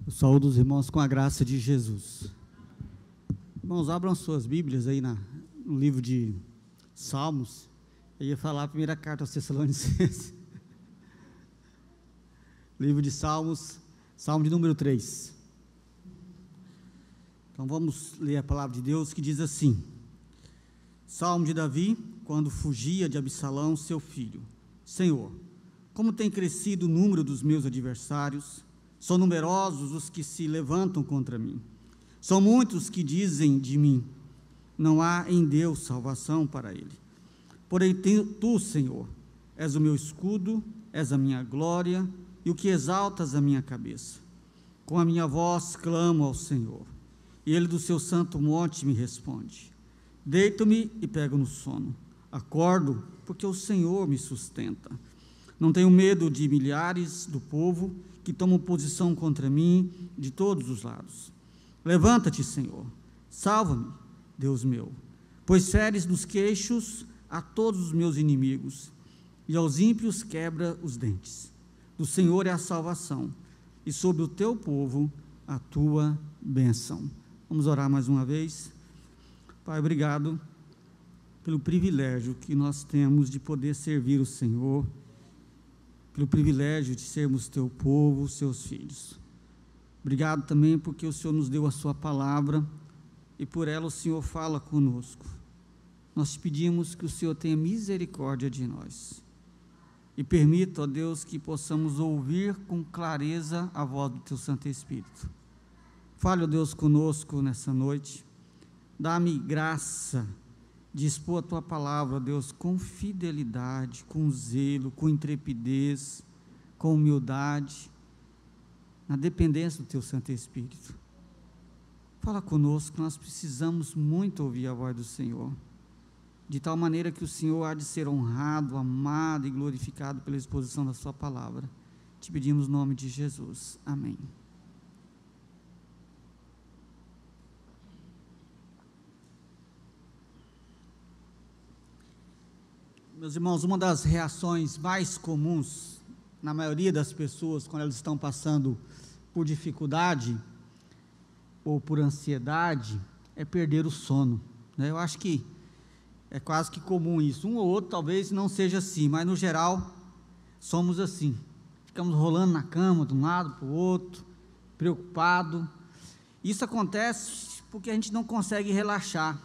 Eu saúdo os irmãos com a graça de Jesus. Irmãos, abram suas Bíblias aí no livro de Salmos. Eu ia falar a primeira carta aos Tessalonicenses. Livro de Salmos, Salmo de número 3. Então vamos ler a palavra de Deus que diz assim: Salmo de Davi, quando fugia de Absalão, seu filho. Senhor, como tem crescido o número dos meus adversários, são numerosos os que se levantam contra mim. São muitos que dizem de mim, não há em Deus salvação para ele. Porém tu, Senhor, és o meu escudo, és a minha glória e o que exaltas a minha cabeça. Com a minha voz clamo ao Senhor, e ele do seu santo monte me responde. Deito-me e pego no sono, acordo porque o Senhor me sustenta. Não tenho medo de milhares do povo que tomam posição contra mim de todos os lados. Levanta-te, Senhor, salva-me, Deus meu, pois feres nos queixos a todos os meus inimigos, e aos ímpios quebra os dentes. Do Senhor é a salvação, e sobre o teu povo a tua bênção. Vamos orar mais uma vez. Pai, obrigado pelo privilégio que nós temos de poder servir o Senhor, pelo privilégio de sermos teu povo, seus filhos. Obrigado também porque o Senhor nos deu a sua palavra e por ela o Senhor fala conosco. Nós te pedimos que o Senhor tenha misericórdia de nós e permita, ó Deus, que possamos ouvir com clareza a voz do teu Santo Espírito. Fale, ó Deus, conosco nessa noite. Dá-me graça de expor a tua palavra, ó Deus, com fidelidade, com zelo, com intrepidez, com humildade, na dependência do teu Santo Espírito. Fala conosco, nós precisamos muito ouvir a voz do Senhor, de tal maneira que o Senhor há de ser honrado, amado e glorificado pela exposição da sua palavra. Te pedimos no nome de Jesus. Amém. Meus irmãos, uma das reações mais comuns na maioria das pessoas quando elas estão passando por dificuldade ou por ansiedade é perder o sono, né? Eu acho que é quase que comum isso. Um ou outro talvez não seja assim, mas no geral somos assim. Ficamos rolando na cama de um lado para o outro, preocupado. Isso acontece porque a gente não consegue relaxar,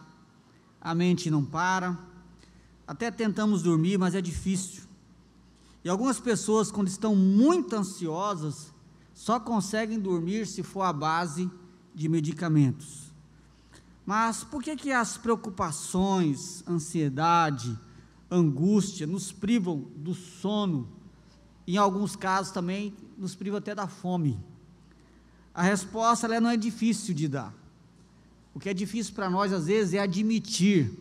a mente não para. Até tentamos dormir, mas é difícil. E algumas pessoas, quando estão muito ansiosas, só conseguem dormir se for à base de medicamentos. Mas por que as preocupações, ansiedade, angústia nos privam do sono? Em alguns casos também nos privam até da fome. A resposta ela não é difícil de dar. O que é difícil para nós às vezes é admitir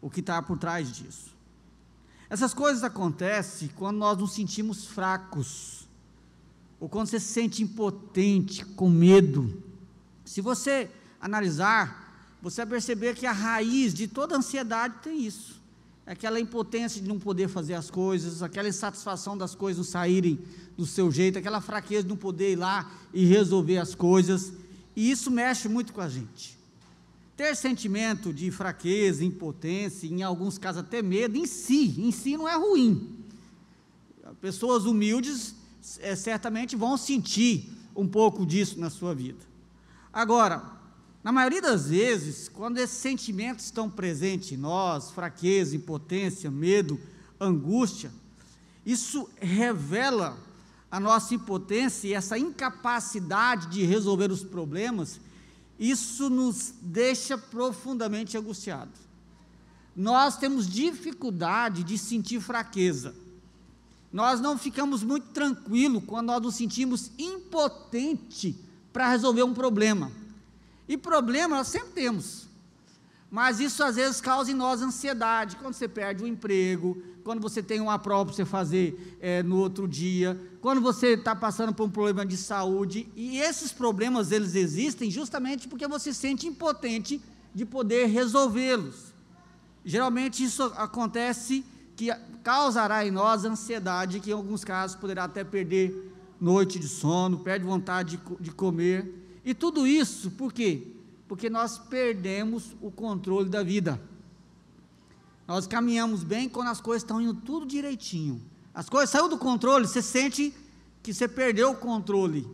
o que está por trás disso. Essas coisas acontecem quando nós nos sentimos fracos, ou quando você se sente impotente, com medo. Se você analisar, você vai perceber que a raiz de toda ansiedade tem isso, é aquela impotência de não poder fazer as coisas, aquela insatisfação das coisas não saírem do seu jeito, aquela fraqueza de não poder ir lá e resolver as coisas, e isso mexe muito com a gente. Ter sentimento de fraqueza, impotência, em alguns casos até medo, em si não é ruim. Pessoas humildes certamente vão sentir um pouco disso na sua vida. Agora, na maioria das vezes, quando esses sentimentos estão presentes em nós, fraqueza, impotência, medo, angústia, isso revela a nossa impotência e essa incapacidade de resolver os problemas. Isso nos deixa profundamente angustiados. Nós temos dificuldade de sentir fraqueza. Nós não ficamos muito tranquilos quando nós nos sentimos impotentes para resolver um problema. E problema nós sempre temos, mas isso às vezes causa em nós ansiedade, quando você perde o emprego, quando você tem uma prova para você fazer no outro dia, quando você está passando por um problema de saúde, e esses problemas eles existem justamente porque você se sente impotente de poder resolvê-los. Geralmente isso acontece que causará em nós ansiedade, que em alguns casos poderá até perder noite de sono, perde vontade de comer, e tudo isso, por quê? Porque nós perdemos o controle da vida. Nós caminhamos bem quando as coisas estão indo tudo direitinho. As coisas saíram do controle, você sente que você perdeu o controle.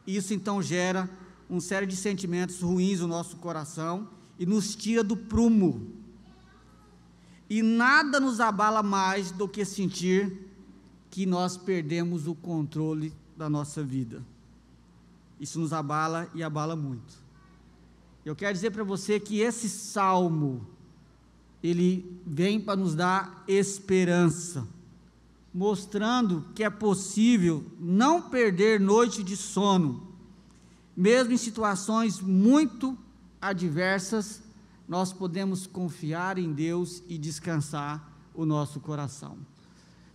Isso então gera uma série de sentimentos ruins no nosso coração e nos tira do prumo. E nada nos abala mais do que sentir que nós perdemos o controle da nossa vida. Isso nos abala e abala muito. Eu quero dizer para você que esse salmo, ele vem para nos dar esperança, mostrando que é possível não perder noite de sono, mesmo em situações muito adversas, nós podemos confiar em Deus e descansar o nosso coração.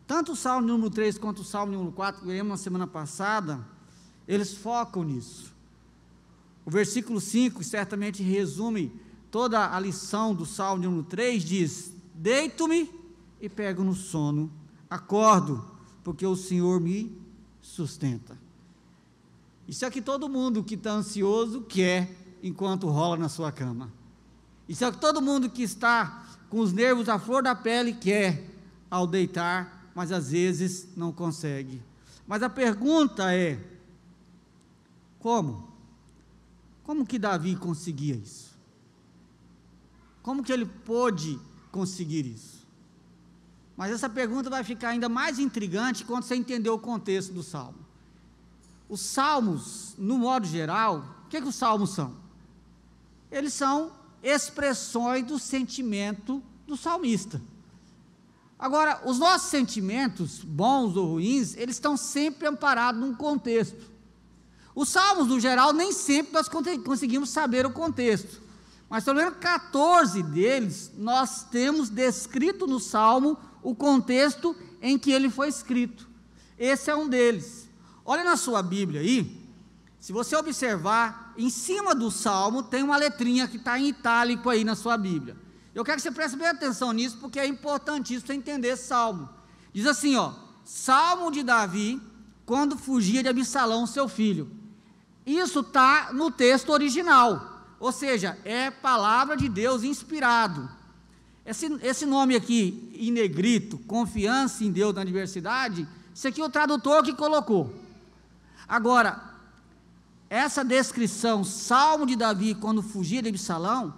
Tanto o Salmo número 3 quanto o Salmo número 4, que lemos na semana passada, eles focam nisso. O versículo 5 certamente resume toda a lição do Salmo número 3, diz: deito-me e pego no sono, acordo, porque o Senhor me sustenta. Isso é que todo mundo que está ansioso quer enquanto rola na sua cama. Isso é que todo mundo que está com os nervos à flor da pele quer ao deitar, mas às vezes não consegue. Mas a pergunta é: como? Como que Davi conseguia isso? Como que ele pôde conseguir isso? Mas essa pergunta vai ficar ainda mais intrigante quando você entender o contexto do Salmo. Os Salmos, no modo geral, o que os Salmos são? Eles são expressões do sentimento do salmista. Agora, os nossos sentimentos, bons ou ruins, eles estão sempre amparados num contexto. Os Salmos, no geral, nem sempre nós conseguimos saber o contexto, mas pelo menos 14 deles, nós temos descrito no Salmo o contexto em que ele foi escrito. Esse é um deles. Olha na sua Bíblia aí, se você observar, em cima do Salmo tem uma letrinha que está em itálico aí na sua Bíblia. Eu quero que você preste bem atenção nisso, porque é importantíssimo você entender esse Salmo. Diz assim, ó: Salmo de Davi, quando fugia de Absalão, seu filho. Isso está no texto original, ou seja, é palavra de Deus inspirado. Esse nome aqui, em negrito, confiança em Deus na adversidade, isso aqui é o tradutor que colocou. Agora, essa descrição, Salmo de Davi, quando fugia de Absalão,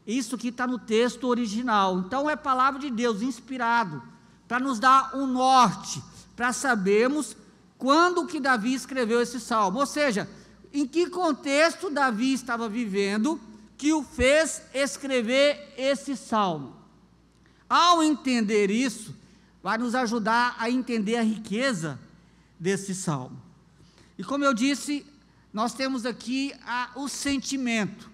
isso aqui está no texto original. Então é palavra de Deus, inspirado, para nos dar um norte, para sabermos quando que Davi escreveu esse salmo. Ou seja, em que contexto Davi estava vivendo, que o fez escrever esse salmo. Ao entender isso, vai nos ajudar a entender a riqueza desse salmo. E como eu disse, nós temos aqui o sentimento.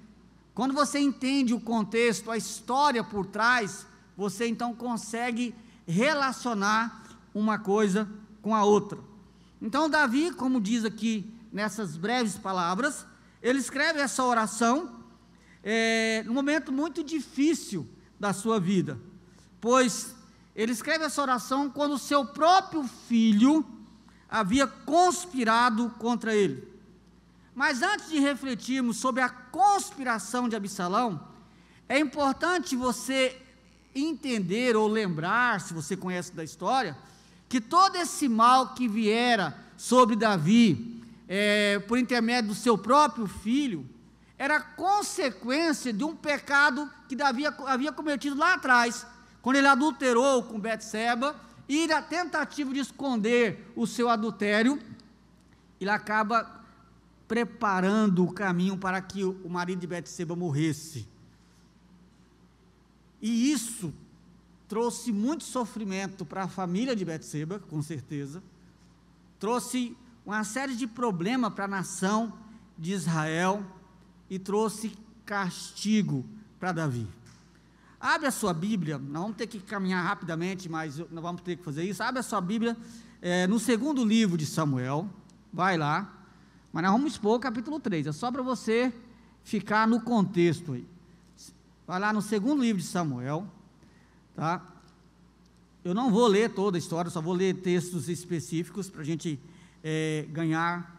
Quando você entende o contexto, a história por trás, você então consegue relacionar uma coisa com a outra. Então Davi, como diz aqui nessas breves palavras, ele escreve essa oração num momento muito difícil da sua vida, pois ele escreve essa oração quando o seu próprio filho havia conspirado contra ele. Mas antes de refletirmos sobre a conspiração de Absalão, é importante você entender ou lembrar, se você conhece da história, que todo esse mal que viera sobre Davi, por intermédio do seu próprio filho, era consequência de um pecado que Davi havia cometido lá atrás, quando ele adulterou com Betseba, e na tentativa de esconder o seu adultério, ele acaba preparando o caminho para que o marido de Betseba morresse. E isso trouxe muito sofrimento para a família de Betseba, com certeza, trouxe uma série de problemas para a nação de Israel, e trouxe castigo para Davi. Abre a sua Bíblia, nós vamos ter que caminhar rapidamente, mas nós vamos ter que fazer isso. Abre a sua Bíblia no segundo livro de Samuel, vai lá, mas nós vamos expor o capítulo 3, é só para você ficar no contexto aí. Vai lá no segundo livro de Samuel, tá? Eu não vou ler toda a história, só vou ler textos específicos para a gente ganhar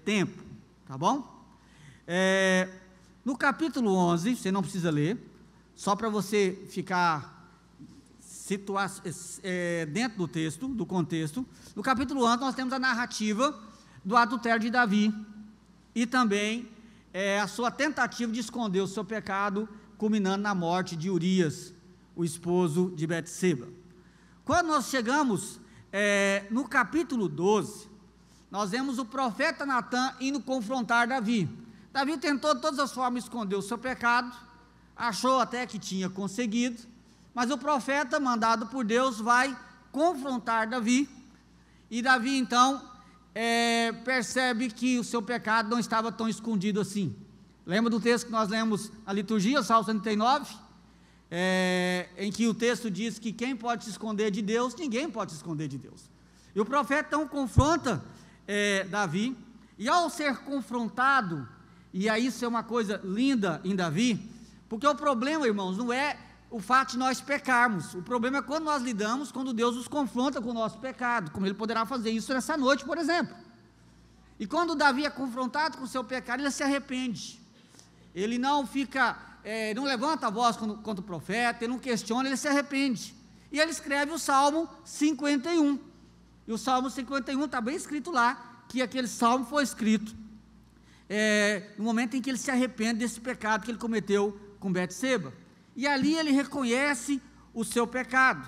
tempo, tá bom? No capítulo 11, você não precisa ler, só para você ficar dentro do texto, do contexto. No capítulo 11 nós temos a narrativa do adultério de Davi, e também a sua tentativa de esconder o seu pecado, culminando na morte de Urias, o esposo de Betseba. Quando nós chegamos no capítulo 12, nós vemos o profeta Natã indo confrontar Davi. Davi tentou de todas as formas esconder o seu pecado, achou até que tinha conseguido, mas o profeta, mandado por Deus, vai confrontar Davi, e Davi então percebe que o seu pecado não estava tão escondido assim. Lembra do texto que nós lemos na liturgia, Salmo 139, em que o texto diz que quem pode se esconder de Deus? Ninguém pode se esconder de Deus. E o profeta então confronta Davi, e ao ser confrontado, e aí isso é uma coisa linda em Davi, porque o problema, irmãos, não é o fato de nós pecarmos, o problema é quando nós lidamos, quando Deus nos confronta com o nosso pecado, como Ele poderá fazer isso nessa noite, por exemplo. E quando Davi é confrontado com o seu pecado, ele se arrepende, ele não fica, não levanta a voz contra o profeta, ele não questiona, ele se arrepende, e ele escreve o Salmo 51, e o Salmo 51 está bem escrito lá, que aquele salmo foi escrito no momento em que ele se arrepende desse pecado que ele cometeu com Betseba, e ali ele reconhece o seu pecado.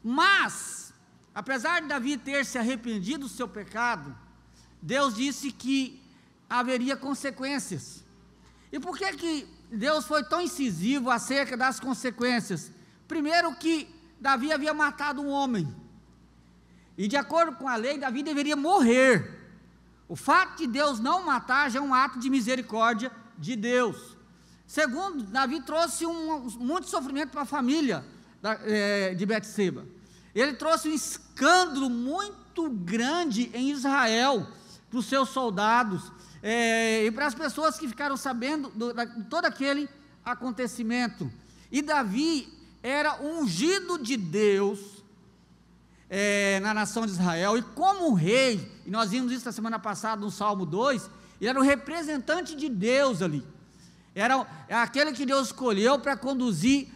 Mas, apesar de Davi ter se arrependido do seu pecado, Deus disse que haveria consequências. E por que Deus foi tão incisivo acerca das consequências? Primeiro, que Davi havia matado um homem, e de acordo com a lei, Davi deveria morrer. O fato de Deus não matar já é um ato de misericórdia de Deus. Segundo, Davi trouxe muito sofrimento para a família de Betseba. Ele trouxe um escândalo muito grande em Israel, para os seus soldados, e para as pessoas que ficaram sabendo de todo aquele acontecimento. E Davi era ungido de Deus na nação de Israel, e como rei, e nós vimos isso na semana passada no Salmo 2, ele era o representante de Deus ali, era aquele que Deus escolheu para conduzir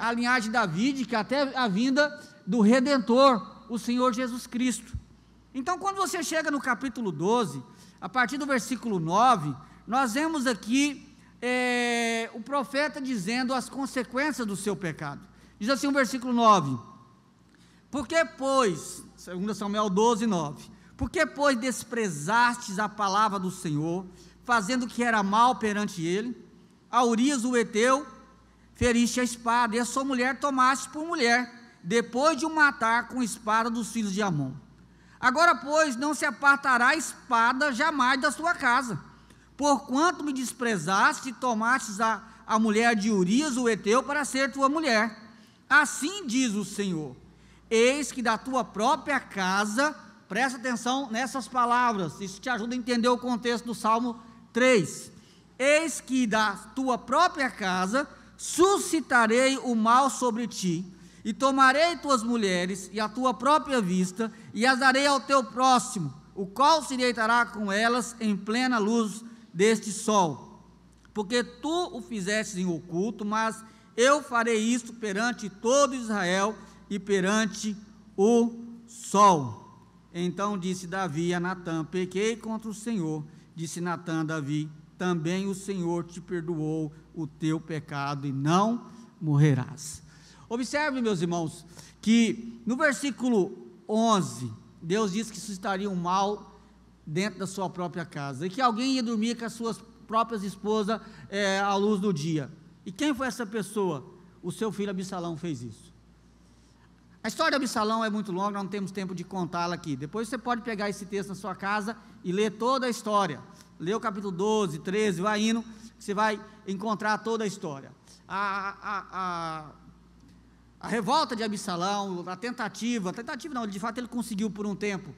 a linhagem de Davi, que até a vinda do Redentor, o Senhor Jesus Cristo. Então, quando você chega no capítulo 12, a partir do versículo 9, nós vemos aqui o profeta dizendo as consequências do seu pecado. Diz assim o versículo 9: porque, pois, 2 Samuel 12, 9, porque, pois, desprezastes a palavra do Senhor, fazendo o que era mal perante ele, a Urias o heteu feriste a espada, e a sua mulher tomaste por mulher, depois de o matar com espada dos filhos de Amon. Agora, pois, não se apartará a espada jamais da sua casa, porquanto me desprezaste e tomastes a mulher de Urias o heteu para ser tua mulher. Assim diz o Senhor: eis que da tua própria casa, presta atenção nessas palavras, isso te ajuda a entender o contexto do Salmo 3, eis que da tua própria casa suscitarei o mal sobre ti, e tomarei tuas mulheres e a tua própria vista, e as darei ao teu próximo, o qual se deitará com elas em plena luz deste sol, porque tu o fizestes em oculto, mas eu farei isto perante todo Israel e perante o sol. Então disse Davi a Natã: pequei contra o Senhor. Disse Natã a Davi: também o Senhor te perdoou o teu pecado, e não morrerás. Observe, meus irmãos, que no versículo 11, Deus diz que suscitaria um mal dentro da sua própria casa, e que alguém ia dormir com as suas próprias esposas à luz do dia. E quem foi essa pessoa? O seu filho Absalão fez isso. A história de Absalão é muito longa, não temos tempo de contá-la aqui. Depois você pode pegar esse texto na sua casa e ler toda a história. Lê o capítulo 12, 13, vai indo, você vai encontrar toda a história. A revolta de Absalão, a tentativa não, de fato ele conseguiu por um tempo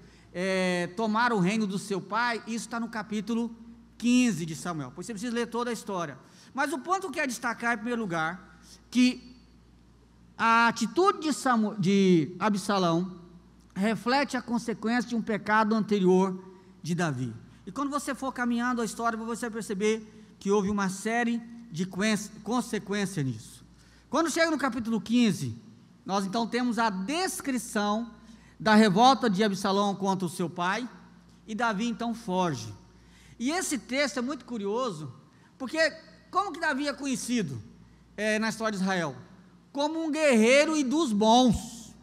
tomar o reino do seu pai. Isso está no capítulo 15 de Samuel, pois você precisa ler toda a história. Mas o ponto que eu quero destacar, em primeiro lugar, que a atitude de Absalão reflete a consequência de um pecado anterior de Davi. E quando você for caminhando a história, você vai perceber que houve uma série de consequências nisso. Quando chega no capítulo 15, nós então temos a descrição da revolta de Absalão contra o seu pai, e Davi então foge. E esse texto é muito curioso, porque como que Davi é conhecido na história de Israel? Como um guerreiro e dos bons.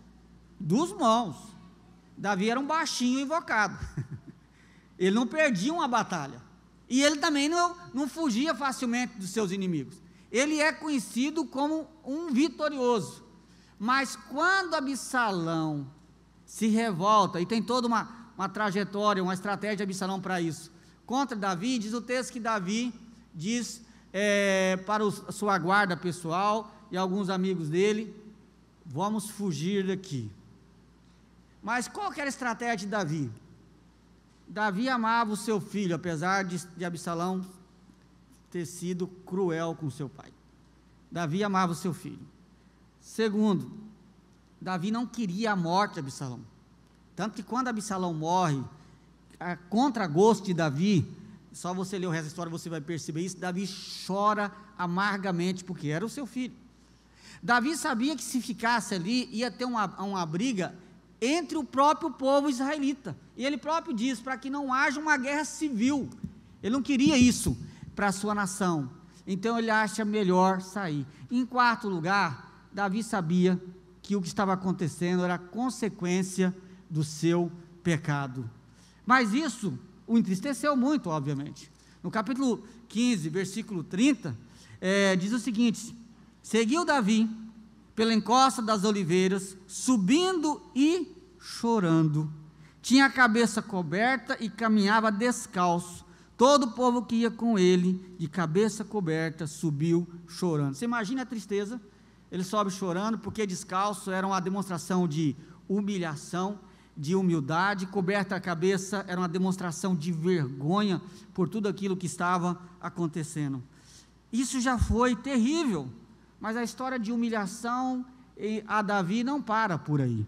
Davi era um baixinho invocado. Ele não perdia uma batalha. E ele também não fugia facilmente dos seus inimigos. Ele é conhecido como um vitorioso. Mas quando Absalão se revolta, e tem toda uma trajetória, uma estratégia de Absalão para isso, contra Davi, diz o texto que Davi diz para a sua guarda pessoal e alguns amigos dele: vamos fugir daqui. Mas qual que era a estratégia de Davi? Davi amava o seu filho, apesar de Absalão ter sido cruel com seu pai. Davi amava o seu filho. Segundo, Davi não queria a morte de Absalão. Tanto que quando Absalão morre, a contragosto de Davi, só você ler o resto da história você vai perceber isso, Davi chora amargamente, porque era o seu filho. Davi sabia que se ficasse ali, ia ter uma briga entre o próprio povo israelita, e ele próprio diz, para que não haja uma guerra civil. Ele não queria isso para a sua nação, então ele acha melhor sair. Em quarto lugar, Davi sabia que o que estava acontecendo era consequência do seu pecado, mas isso o entristeceu muito, obviamente. No capítulo 15, versículo 30, diz o seguinte: seguiu Davi pela encosta das oliveiras, subindo e chorando, tinha a cabeça coberta e caminhava descalço. Todo o povo que ia com ele, de cabeça coberta, subiu chorando. Você imagina a tristeza? Ele sobe chorando, porque descalço era uma demonstração de humilhação, de humildade. Coberta a cabeça era uma demonstração de vergonha por tudo aquilo que estava acontecendo. Isso já foi terrível, mas a história de humilhação a Davi não para por aí.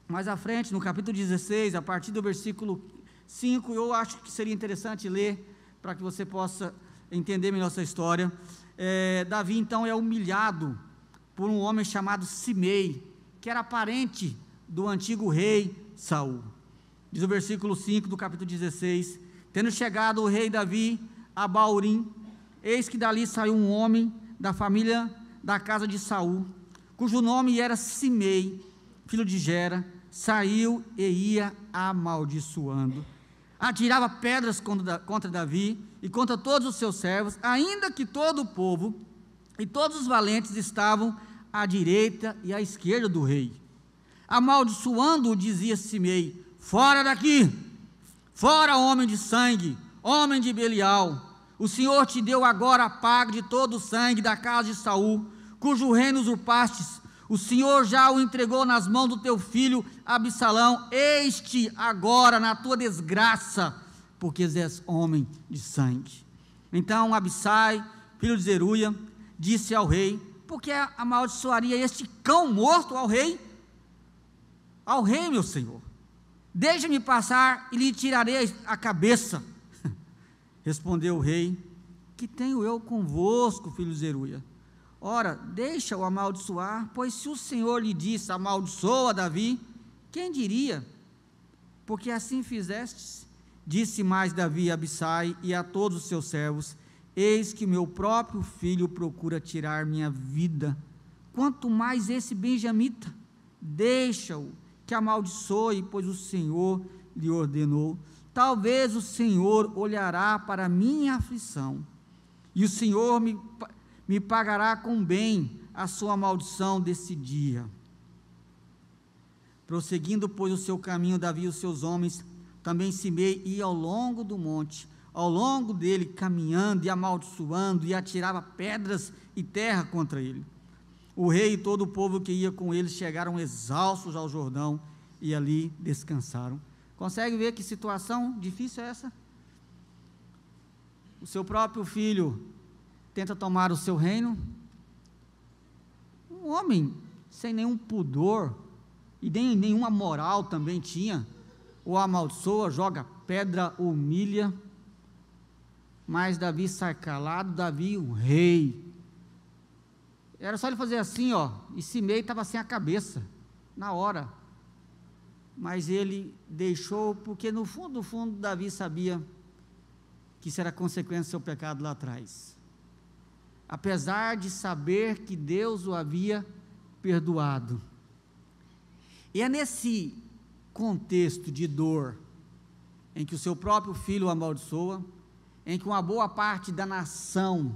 Mais à frente, no capítulo 16, a partir do versículo 5, eu acho que seria interessante ler, para que você possa entender melhor essa história. Davi então é humilhado por um homem chamado Simei, que era parente do antigo rei Saul. Diz o versículo 5 do capítulo 16: tendo chegado o rei Davi a Baurim, eis que dali saiu um homem da família da casa de Saul, cujo nome era Simei, filho de Gera. Saiu e ia amaldiçoando, atirava pedras contra Davi e contra todos os seus servos, ainda que todo o povo e todos os valentes estavam à direita e à esquerda do rei. Amaldiçoando-o, dizia Simei: fora daqui, fora, homem de sangue, homem de Belial, o Senhor te deu agora a paga de todo o sangue da casa de Saul, cujo reino usurpastes. O Senhor já o entregou nas mãos do teu filho Absalão, este agora na tua desgraça, porque és homem de sangue. Então Abissai, filho de Zeruia, disse ao rei: por que amaldiçoaria este cão morto ao rei? Ao rei, meu senhor, deixa-me passar e lhe tirarei a cabeça. Respondeu o rei: que tenho eu convosco, filho de Zeruia? Ora, deixa-o amaldiçoar, pois se o Senhor lhe disse: amaldiçoa Davi, quem diria? Porque assim fizestes. Disse mais Davi a Abissai e a todos os seus servos: eis que meu próprio filho procura tirar minha vida, quanto mais esse benjamita. Deixa-o que amaldiçoe, pois o Senhor lhe ordenou. Talvez o Senhor olhará para a minha aflição, e o Senhor me pagará com bem a sua maldição desse dia. Prosseguindo, pois, o seu caminho, Davi e os seus homens, também Simei ia ao longo do monte, ao longo dele, caminhando e amaldiçoando, e atirava pedras e terra contra ele. O rei e todo o povo que ia com ele chegaram exaustos ao Jordão, e ali descansaram. Consegue ver que situação difícil é essa? O seu próprio filho tenta tomar o seu reino, um homem sem nenhum pudor e nem nenhuma moral também tinha, ou amaldiçoa, joga pedra, humilha, mas Davi sai calado. Davi, o rei, era só ele fazer assim, ó, e Simei estava sem a cabeça, na hora, mas ele deixou, porque no fundo, Davi sabia que isso era consequência do seu pecado lá atrás, apesar de saber que Deus o havia perdoado. E é nesse contexto de dor, em que o seu próprio filho o amaldiçoa, em que uma boa parte da nação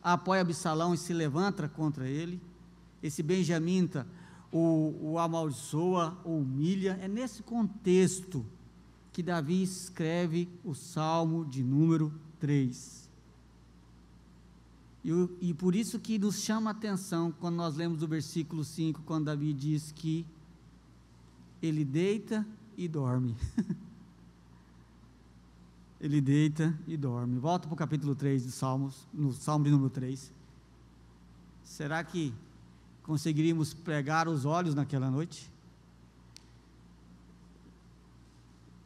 apoia Absalão e se levanta contra ele, esse benjamita o amaldiçoa, o humilha. É nesse contexto que Davi escreve o Salmo de número 3. E por isso que nos chama a atenção, quando nós lemos o versículo 5, quando Davi diz que ele deita e dorme. Ele deita e dorme. Volta para o capítulo 3 dos Salmos, no Salmo de número 3. Será que conseguiríamos pregar os olhos naquela noite?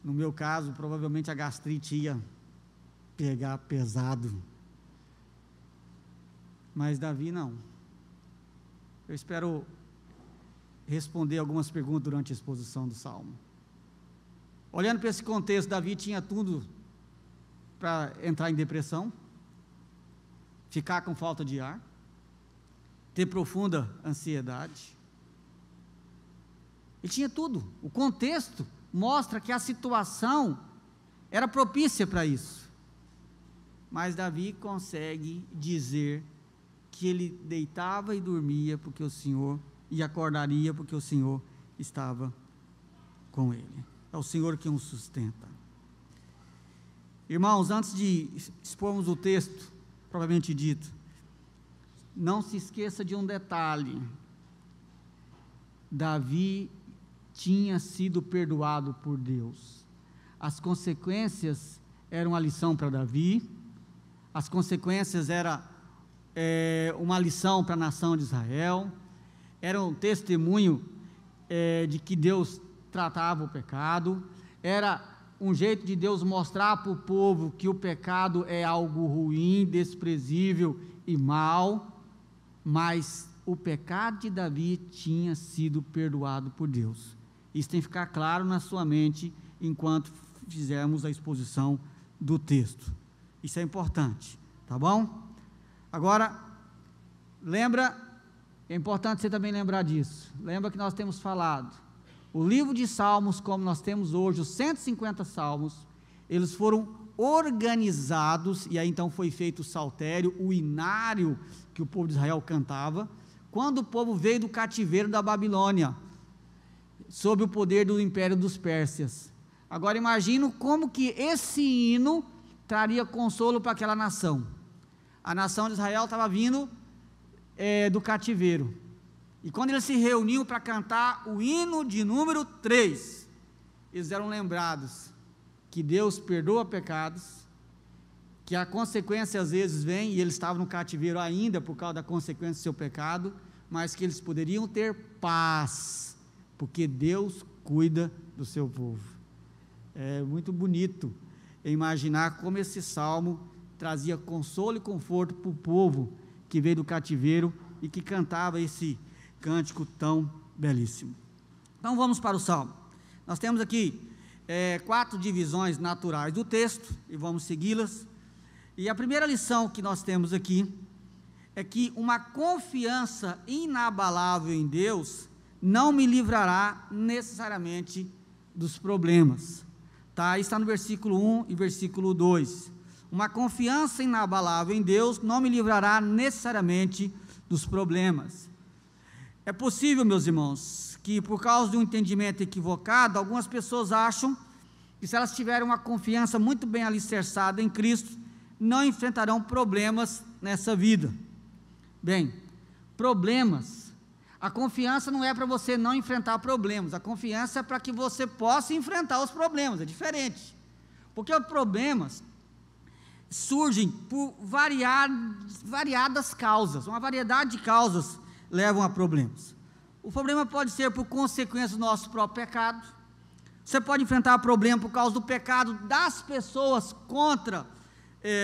No meu caso, provavelmente a gastrite ia pegar pesado. Mas Davi não. Eu espero responder algumas perguntas durante a exposição do Salmo. Olhando para esse contexto, Davi tinha tudo para entrar em depressão, ficar com falta de ar, ter profunda ansiedade. Ele tinha tudo. O contexto mostra que a situação era propícia para isso. Mas Davi consegue dizer que ele deitava e dormia porque o Senhor, e acordaria porque o Senhor estava com ele. É o Senhor que o sustenta. Irmãos, antes de expormos o texto propriamente dito, não se esqueça de um detalhe: Davi tinha sido perdoado por Deus. As consequências eram a lição para Davi, as consequências eram uma lição para a nação de Israel, era um testemunho de que Deus tratava o pecado, era um jeito de Deus mostrar para o povo que o pecado é algo ruim, desprezível e mal, mas o pecado de Davi tinha sido perdoado por Deus. Isso tem que ficar claro na sua mente enquanto fizermos a exposição do texto. Isso é importante, tá bom? Agora, é importante você também lembrar disso. Lembra que nós temos falado, o livro de Salmos, como nós temos hoje, os 150 Salmos, eles foram organizados, e aí então foi feito o saltério, o inário que o povo de Israel cantava, quando o povo veio do cativeiro da Babilônia, sob o poder do império dos Pérsias. Agora imagino como que esse hino traria consolo para aquela nação. A nação de Israel estava vindo do cativeiro, e quando eles se reuniam para cantar o hino de número 3, eles eram lembrados que Deus perdoa pecados, que a consequência às vezes vem, e eles estavam no cativeiro ainda por causa da consequência do seu pecado, mas que eles poderiam ter paz, porque Deus cuida do seu povo. É muito bonito imaginar como esse salmo trazia consolo e conforto para o povo que veio do cativeiro e que cantava esse cântico tão belíssimo. Então vamos para o salmo. Nós temos aqui 4 divisões naturais do texto e vamos segui-las. E a primeira lição que nós temos aqui é que uma confiança inabalável em Deus não me livrará necessariamente dos problemas. Tá? Está no versículo 1 e versículo 2. Uma confiança inabalável em Deus não me livrará necessariamente dos problemas. É possível, meus irmãos, que por causa de um entendimento equivocado, algumas pessoas acham que se elas tiverem uma confiança muito bem alicerçada em Cristo, não enfrentarão problemas nessa vida. Bem, problemas, a confiança não é para você não enfrentar problemas, a confiança é para que você possa enfrentar os problemas, é diferente, porque os problemas surgem por variadas causas, uma variedade de causas levam a problemas. O problema pode ser por consequência do nosso próprio pecado. Você pode enfrentar problema por causa do pecado das pessoas contra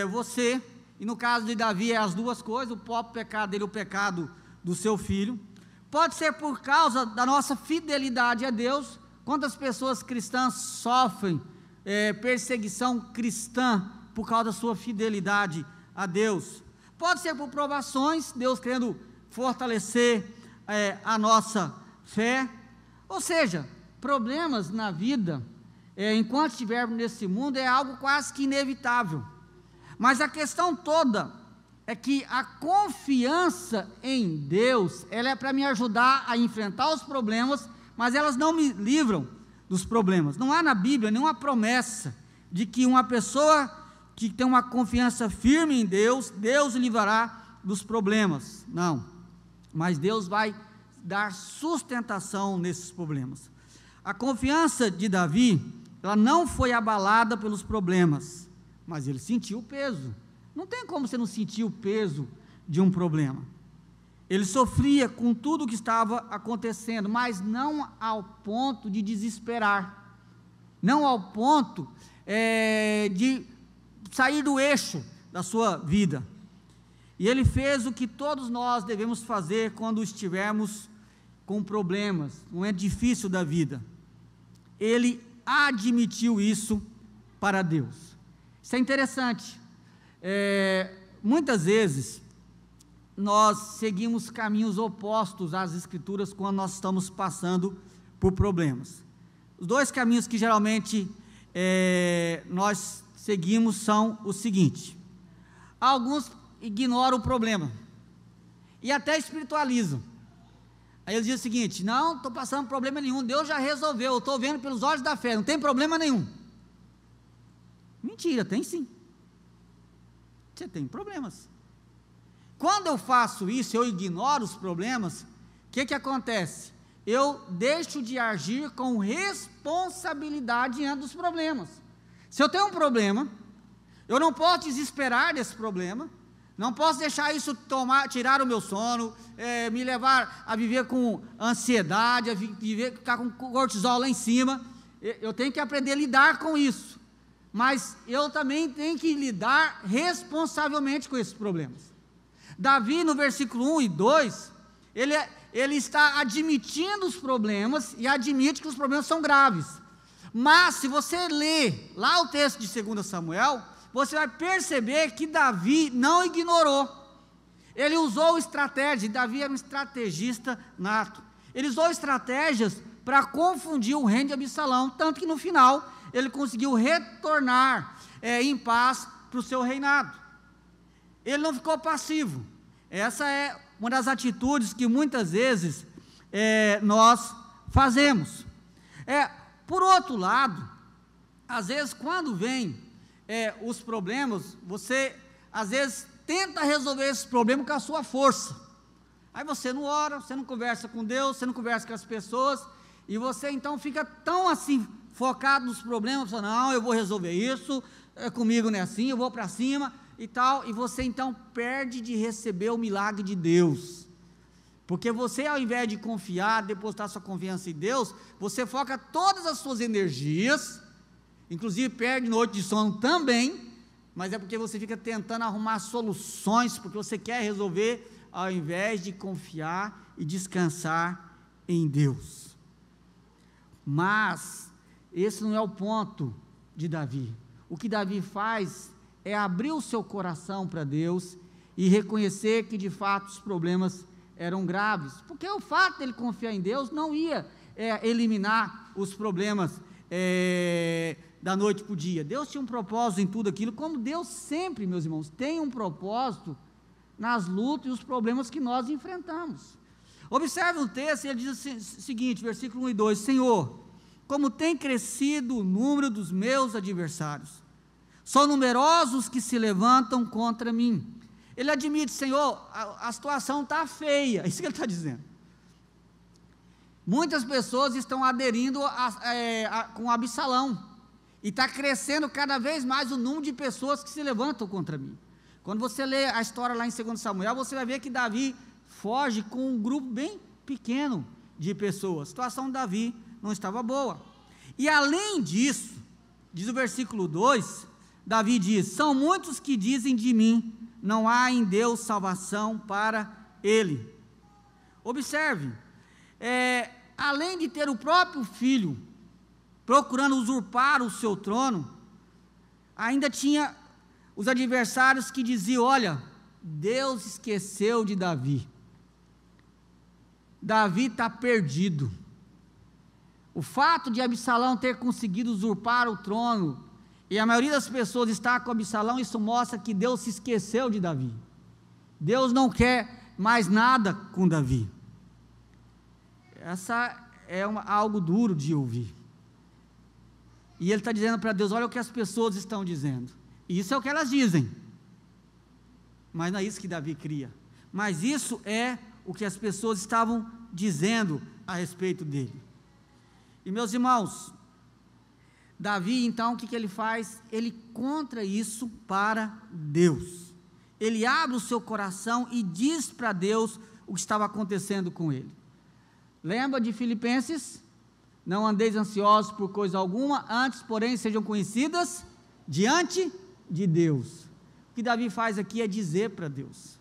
você. E no caso de Davi é as duas coisas, o próprio pecado dele e o pecado do seu filho. Pode ser por causa da nossa fidelidade a Deus. Quantas pessoas cristãs sofrem perseguição cristã por causa da sua fidelidade a Deus? Pode ser por provações, Deus querendo fortalecer a nossa fé. Ou seja, problemas na vida, enquanto estivermos nesse mundo, é algo quase que inevitável. Mas a questão toda é que a confiança em Deus, ela é para me ajudar a enfrentar os problemas, mas elas não me livram dos problemas. Não há na Bíblia nenhuma promessa de que uma pessoa que tem uma confiança firme em Deus, Deus o livrará dos problemas. Não, mas Deus vai dar sustentação nesses problemas. A confiança de Davi, ela não foi abalada pelos problemas, mas ele sentiu o peso. Não tem como você não sentir o peso de um problema. Ele sofria com tudo o que estava acontecendo, mas não ao ponto de desesperar, não ao ponto de sair do eixo da sua vida. E ele fez o que todos nós devemos fazer quando estivermos com problemas, um momento difícil da vida. Ele admitiu isso para Deus. Isso é interessante. Muitas vezes nós seguimos caminhos opostos às Escrituras quando nós estamos passando por problemas. Os dois caminhos que geralmente nós seguimos são o seguinte: alguns ignoram o problema e até espiritualizam. Aí eles dizem o seguinte: não estou passando problema nenhum, Deus já resolveu, eu estou vendo pelos olhos da fé, não tem problema nenhum. Mentira, tem sim. Você tem problemas. Quando eu faço isso, eu ignoro os problemas, o que acontece? Eu deixo de agir com responsabilidade diante dos problemas. Se eu tenho um problema, eu não posso desesperar desse problema, não posso deixar isso tirar o meu sono, me levar a viver com ansiedade, ficar com cortisol lá em cima. Eu tenho que aprender a lidar com isso, mas eu também tenho que lidar responsavelmente com esses problemas. Davi, no versículo 1 e 2, ele está admitindo os problemas e admite que os problemas são graves. Mas se você ler lá o texto de 2 Samuel, você vai perceber que Davi não ignorou. Ele usou estratégia. Davi era um estrategista nato. Ele usou estratégias para confundir o reino de Absalão, tanto que no final ele conseguiu retornar em paz para o seu reinado. Ele não ficou passivo. Essa é uma das atitudes que muitas vezes nós fazemos. Por outro lado, às vezes quando vem os problemas, você às vezes tenta resolver esses problemas com a sua força. Aí você não ora, você não conversa com Deus, você não conversa com as pessoas, e você então fica tão assim focado nos problemas, não, eu vou resolver isso, comigo não é assim, eu vou para cima e tal, e você então perde de receber o milagre de Deus, porque você, ao invés de confiar, depositar sua confiança em Deus, você foca todas as suas energias, inclusive perde noite de sono também, mas é porque você fica tentando arrumar soluções, porque você quer resolver, ao invés de confiar e descansar em Deus. Mas esse não é o ponto de Davi. O que Davi faz é abrir o seu coração para Deus e reconhecer que de fato os problemas eram graves, porque o fato dele confiar em Deus não ia eliminar os problemas da noite para o dia. Deus tinha um propósito em tudo aquilo, como Deus sempre, meus irmãos, tem um propósito nas lutas e os problemas que nós enfrentamos. Observe o texto, ele diz o seguinte, versículo 1 e 2, Senhor, como tem crescido o número dos meus adversários, são numerosos que se levantam contra mim. Ele admite, Senhor, a situação está feia, é isso que ele está dizendo. Muitas pessoas estão aderindo com Absalão, e está crescendo cada vez mais o número de pessoas que se levantam contra mim. Quando você lê a história lá em 2 Samuel, você vai ver que Davi foge com um grupo bem pequeno, de pessoas. A situação de Davi não estava boa. E além disso, diz o versículo 2, Davi diz: são muitos que dizem de mim, não há em Deus salvação para ele. Observe, além de ter o próprio filho procurando usurpar o seu trono, ainda tinha os adversários que diziam: olha, Deus esqueceu de Davi. Davi está perdido. O fato de Absalão ter conseguido usurpar o trono, e a maioria das pessoas está com Absalão, isso mostra que Deus se esqueceu de Davi. Deus não quer mais nada com Davi. Essa é algo duro de ouvir. E ele está dizendo para Deus: olha o que as pessoas estão dizendo. E isso é o que elas dizem. Mas não é isso que Davi cria. Mas isso é o que as pessoas estavam dizendo a respeito dele. E meus irmãos, Davi então, o que ele faz? Ele contra isso para Deus. Ele abre o seu coração e diz para Deus o que estava acontecendo com ele. Lembra de Filipenses? Não andeis ansiosos por coisa alguma, antes, porém, sejam conhecidas diante de Deus. O que Davi faz aqui é dizer para Deus.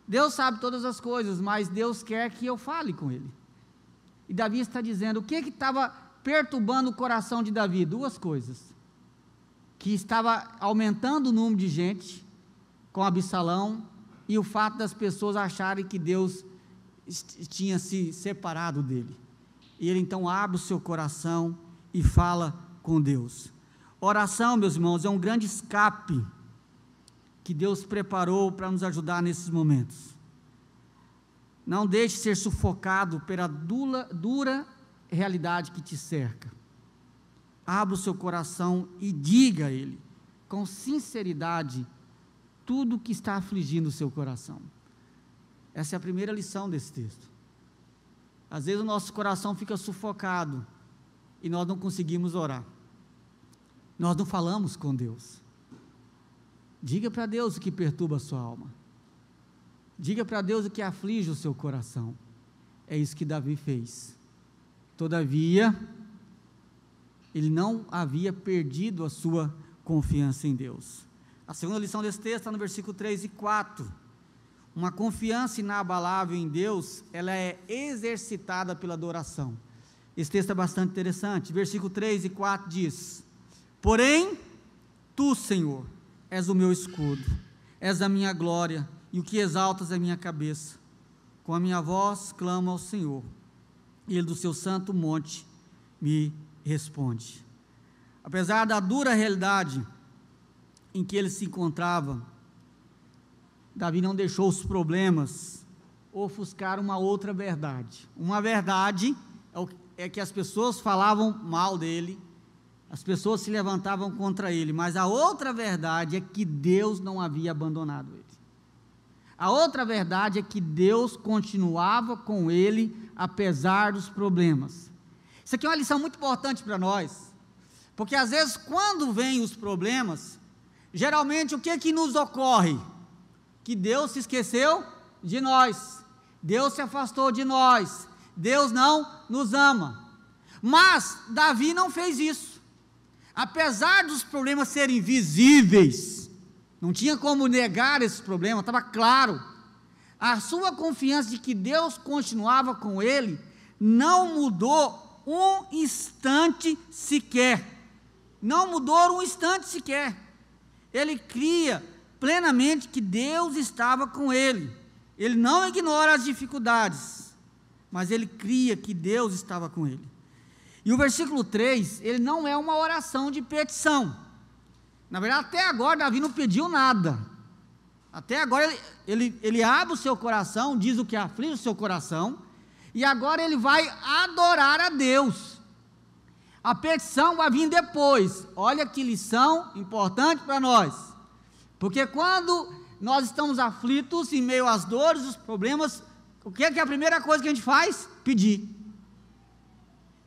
Deus sabe todas as coisas, mas Deus quer que eu fale com ele. E Davi está dizendo, o que estava perturbando o coração de Davi? Duas coisas. Que estava aumentando o número de gente com Absalão, e o fato das pessoas acharem que Deus tinha se separado dele. E ele então abre o seu coração e fala com Deus. Oração, meus irmãos, é um grande escape que Deus preparou para nos ajudar nesses momentos. Não deixe ser sufocado pela dura realidade que te cerca. Abra o seu coração e diga a Ele, com sinceridade, tudo o que está afligindo o seu coração. Essa é a primeira lição desse texto. Às vezes o nosso coração fica sufocado e nós não conseguimos orar. Nós não falamos com Deus. Diga para Deus o que perturba a sua alma. Diga para Deus o que aflige o seu coração. É isso que Davi fez. Todavia, ele não havia perdido a sua confiança em Deus. A segunda lição desse texto está no versículo 3 e 4. Uma confiança inabalável em Deus, ela é exercitada pela adoração. Esse texto é bastante interessante. Versículo 3 e 4 diz: porém, tu, Senhor, és o meu escudo, és a minha glória, e o que exaltas é a minha cabeça. Com a minha voz clamo ao Senhor, e Ele do seu santo monte me responde. Apesar da dura realidade em que ele se encontrava, Davi não deixou os problemas ofuscar uma outra verdade. Uma verdade é que as pessoas falavam mal dele, as pessoas se levantavam contra ele, mas a outra verdade é que Deus não havia abandonado ele. A outra verdade é que Deus continuava com ele, apesar dos problemas. Isso aqui é uma lição muito importante para nós, porque às vezes quando vêm os problemas, geralmente o que nos ocorre? Que Deus se esqueceu de nós, Deus se afastou de nós, Deus não nos ama. Mas Davi não fez isso. Apesar dos problemas serem visíveis, não tinha como negar esses problemas, estava claro. A sua confiança de que Deus continuava com ele não mudou um instante sequer. Não mudou um instante sequer. Ele cria plenamente que Deus estava com ele. Ele não ignora as dificuldades, mas ele cria que Deus estava com ele. E o versículo 3, ele não é uma oração de petição. Na verdade, até agora Davi não pediu nada. Até agora ele abre o seu coração, diz o que aflige o seu coração, e agora ele vai adorar a Deus. A petição vai vir depois. Olha que lição importante para nós. Porque quando nós estamos aflitos, em meio às dores, os problemas, o que é a primeira coisa que a gente faz? Pedir.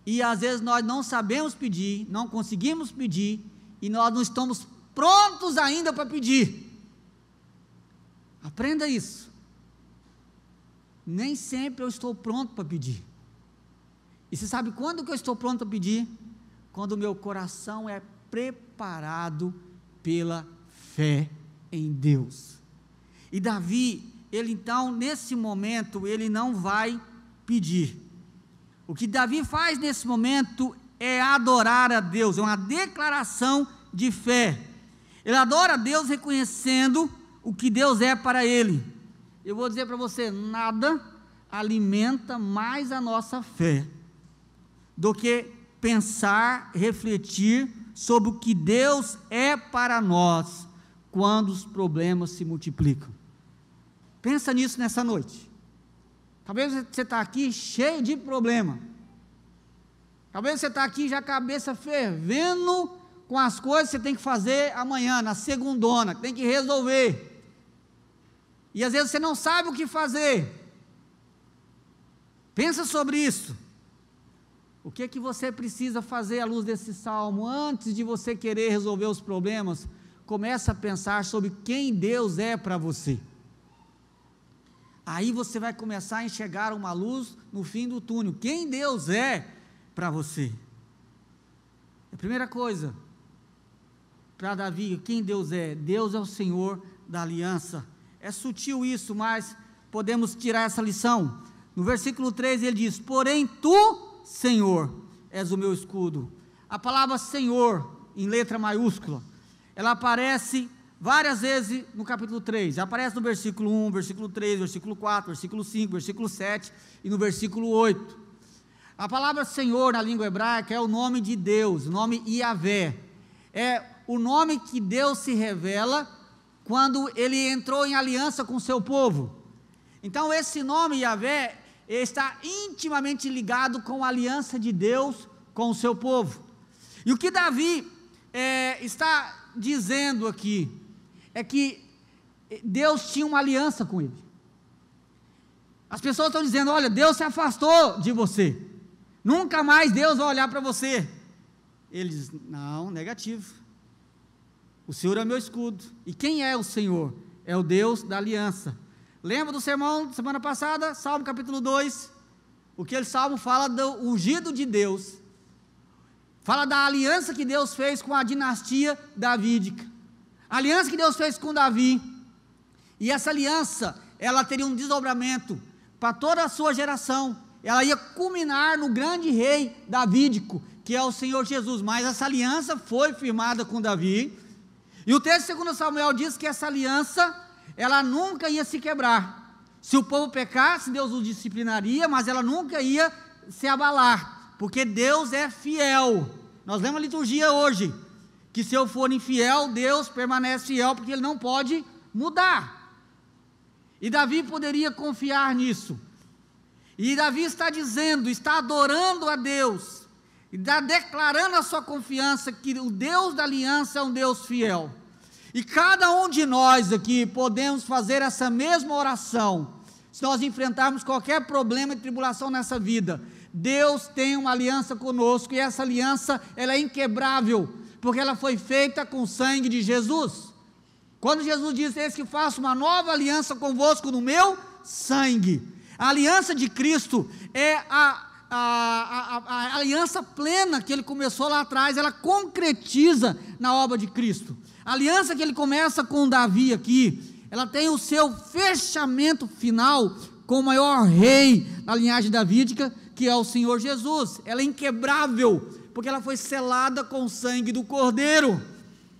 E às vezes nós não sabemos pedir, não conseguimos pedir, e nós não estamos prontos ainda para pedir. Aprenda isso. Nem sempre eu estou pronto para pedir. E você sabe quando que eu estou pronto a pedir? Quando o meu coração é preparado pela fé em Deus. E Davi, ele então, nesse momento, ele não vai pedir. O que Davi faz nesse momento é adorar a Deus, é uma declaração de fé. Ele adora a Deus reconhecendo o que Deus é para ele. Eu vou dizer para você, nada alimenta mais a nossa fé do que pensar, refletir sobre o que Deus é para nós quando os problemas se multiplicam. Pensa nisso nessa noite. Talvez você está aqui cheio de problema. Talvez você está aqui já com a cabeça fervendo com as coisas que você tem que fazer amanhã, na segundona, que tem que resolver. E às vezes você não sabe o que fazer. Pensa sobre isso. O que é que você precisa fazer à luz desse salmo? Antes de você querer resolver os problemas, começa a pensar sobre quem Deus é para você. Aí você vai começar a enxergar uma luz no fim do túnel. Quem Deus é para você? A primeira coisa, para Davi, quem Deus é? Deus é o Senhor da aliança. É sutil isso, mas podemos tirar essa lição. No versículo 3 ele diz: porém tu, Senhor, és o meu escudo. A palavra Senhor, em letra maiúscula, ela aparece várias vezes no capítulo 3, aparece no versículo 1, versículo 3, versículo 4, versículo 5, versículo 7 e no versículo 8. A palavra Senhor na língua hebraica é o nome de Deus, o nome Iavé, é o nome que Deus se revela quando ele entrou em aliança com o seu povo. Então esse nome Iavé está intimamente ligado com a aliança de Deus com o seu povo. E o que Davi está dizendo aqui é que Deus tinha uma aliança com ele. As pessoas estão dizendo: olha, Deus se afastou de você, nunca mais Deus vai olhar para você. Ele diz: não, negativo, o Senhor é meu escudo. E quem é o Senhor? É o Deus da aliança. Lembra do sermão da semana passada? Salmo capítulo 2, aquele salmo fala do ungido de Deus, fala da aliança que Deus fez com a dinastia davídica, a aliança que Deus fez com Davi, e essa aliança, ela teria um desdobramento para toda a sua geração, ela ia culminar no grande rei davídico, que é o Senhor Jesus, mas essa aliança foi firmada com Davi, e o texto de 2 Samuel diz que essa aliança, ela nunca ia se quebrar. Se o povo pecasse, Deus o disciplinaria, mas ela nunca ia se abalar, porque Deus é fiel. Nós lemos a liturgia hoje, que se eu for infiel, Deus permanece fiel, porque Ele não pode mudar. E Davi poderia confiar nisso. E Davi está dizendo, está adorando a Deus, e está declarando a sua confiança, que o Deus da aliança é um Deus fiel. E cada um de nós aqui podemos fazer essa mesma oração, se nós enfrentarmos qualquer problema e tribulação nessa vida. Deus tem uma aliança conosco, e essa aliança, ela é inquebrável, porque ela foi feita com o sangue de Jesus. Quando Jesus diz: eis que faço uma nova aliança convosco no meu sangue, a aliança de Cristo é a aliança plena que Ele começou lá atrás, ela concretiza na obra de Cristo. A aliança que Ele começa com Davi aqui, ela tem o seu fechamento final com o maior rei da linhagem davídica, que é o Senhor Jesus. Ela é inquebrável, porque ela foi selada com o sangue do Cordeiro.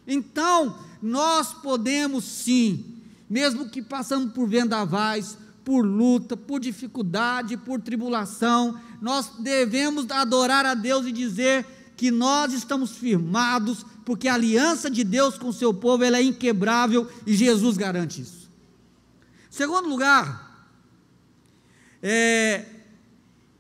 Então, nós podemos sim, mesmo que passamos por vendavais, por luta, por dificuldade, por tribulação, nós devemos adorar a Deus e dizer que nós estamos firmados, porque a aliança de Deus com o seu povo, ela é inquebrável, e Jesus garante isso. Segundo lugar,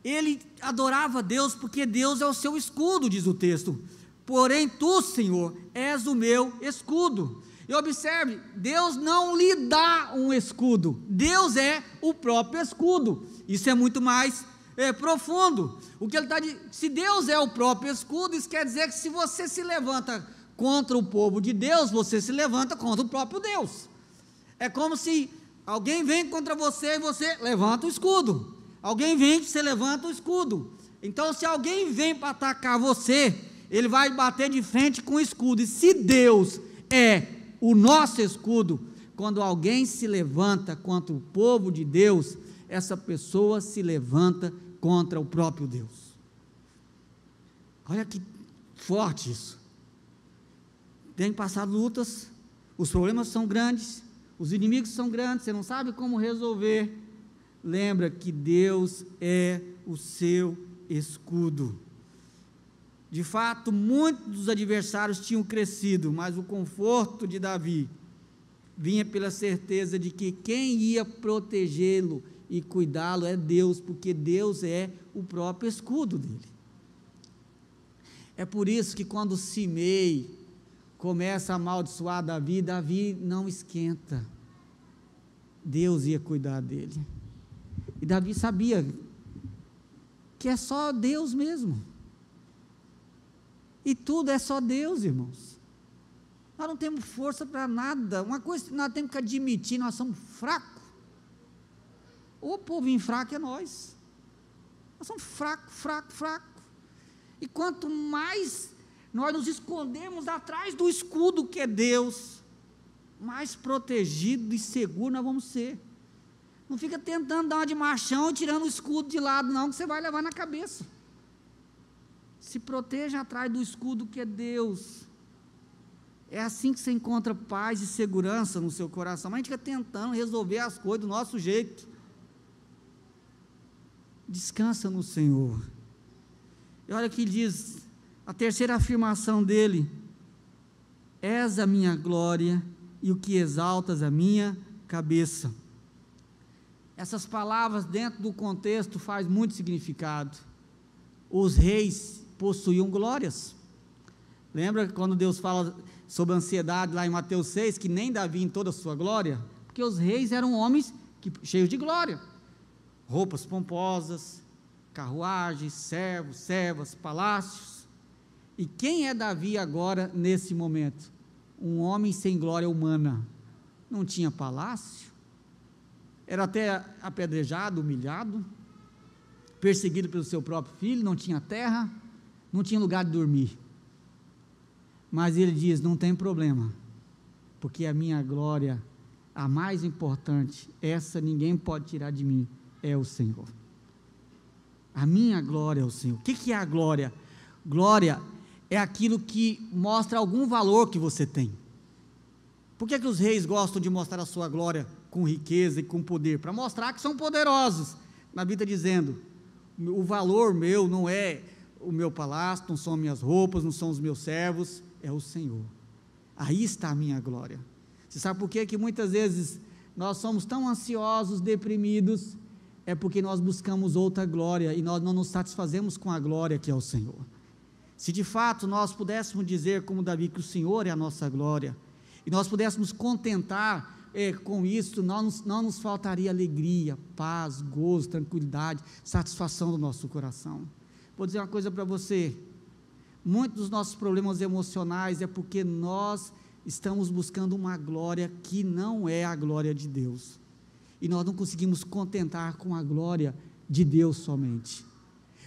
ele adorava a Deus, porque Deus é o seu escudo, diz o texto. Porém tu, Senhor, és o meu escudo. E observe, Deus não lhe dá um escudo, Deus é o próprio escudo. Isso é muito mais profundo. O que ele está dizendo, se Deus é o próprio escudo, isso quer dizer que se você se levanta contra o povo de Deus, você se levanta contra o próprio Deus. É como se alguém vem contra você e você levanta o escudo. Alguém vem e você levanta o escudo. Então, se alguém vem para atacar você, ele vai bater de frente com o escudo. E se Deus é o nosso escudo, quando alguém se levanta contra o povo de Deus, essa pessoa se levanta contra o próprio Deus. Olha que forte isso. Tem passado lutas, os problemas são grandes, os inimigos são grandes, você não sabe como resolver. Lembra que Deus é o seu escudo. De fato, muitos dos adversários tinham crescido, mas o conforto de Davi vinha pela certeza de que quem ia protegê-lo e cuidá-lo é Deus, porque Deus é o próprio escudo dele. É por isso que quando Simei começa a amaldiçoar Davi, Davi não esquenta. Deus ia cuidar dele. E Davi sabia que é só Deus mesmo. E tudo é só Deus, irmãos. Nós não temos força para nada. Uma coisa que nós temos que admitir, nós somos fracos. O povo fraco é nós. Nós somos fracos. E quanto mais nós nos escondemos atrás do escudo que é Deus, mais protegido e seguro nós vamos ser. Não fica tentando dar uma de machão e tirando o escudo de lado, não, que você vai levar na cabeça. Se proteja atrás do escudo que é Deus. É assim que você encontra paz e segurança no seu coração. Mas a gente fica tentando resolver as coisas do nosso jeito. Descansa no Senhor. E olha que diz, a terceira afirmação dele: és a minha glória e o que exaltas a minha cabeça. Essas palavras dentro do contexto faz muito significado. Os reis possuíam glórias. Lembra quando Deus fala sobre a ansiedade lá em Mateus 6, que nem Davi em toda a sua glória? Porque os reis eram homens cheios de glória, roupas pomposas, carruagens, servos, servas, palácios. E quem é Davi agora nesse momento? Um homem sem glória humana. Não tinha palácio, era até apedrejado, humilhado, perseguido pelo seu próprio filho, não tinha terra, não tinha lugar de dormir. Mas ele diz: não tem problema, porque a minha glória, a mais importante, essa ninguém pode tirar de mim, é o Senhor. A minha glória é o Senhor. O que é a glória? Glória é aquilo que mostra algum valor que você tem. Por que os reis gostam de mostrar a sua glória com riqueza e com poder? Para mostrar que são poderosos. Na Bíblia dizendo: o valor meu não é o meu palácio, não são minhas roupas, não são os meus servos, é o Senhor. Aí está a minha glória. Você sabe por que muitas vezes nós somos tão ansiosos, deprimidos? É porque nós buscamos outra glória e nós não nos satisfazemos com a glória que é o Senhor. Se de fato nós pudéssemos dizer como Davi que o Senhor é a nossa glória, e nós pudéssemos contentar com isso, não nos faltaria alegria, paz, gozo, tranquilidade, satisfação do nosso coração. Vou dizer uma coisa para você: muitos dos nossos problemas emocionais é porque nós estamos buscando uma glória que não é a glória de Deus, e nós não conseguimos contentar com a glória de Deus somente.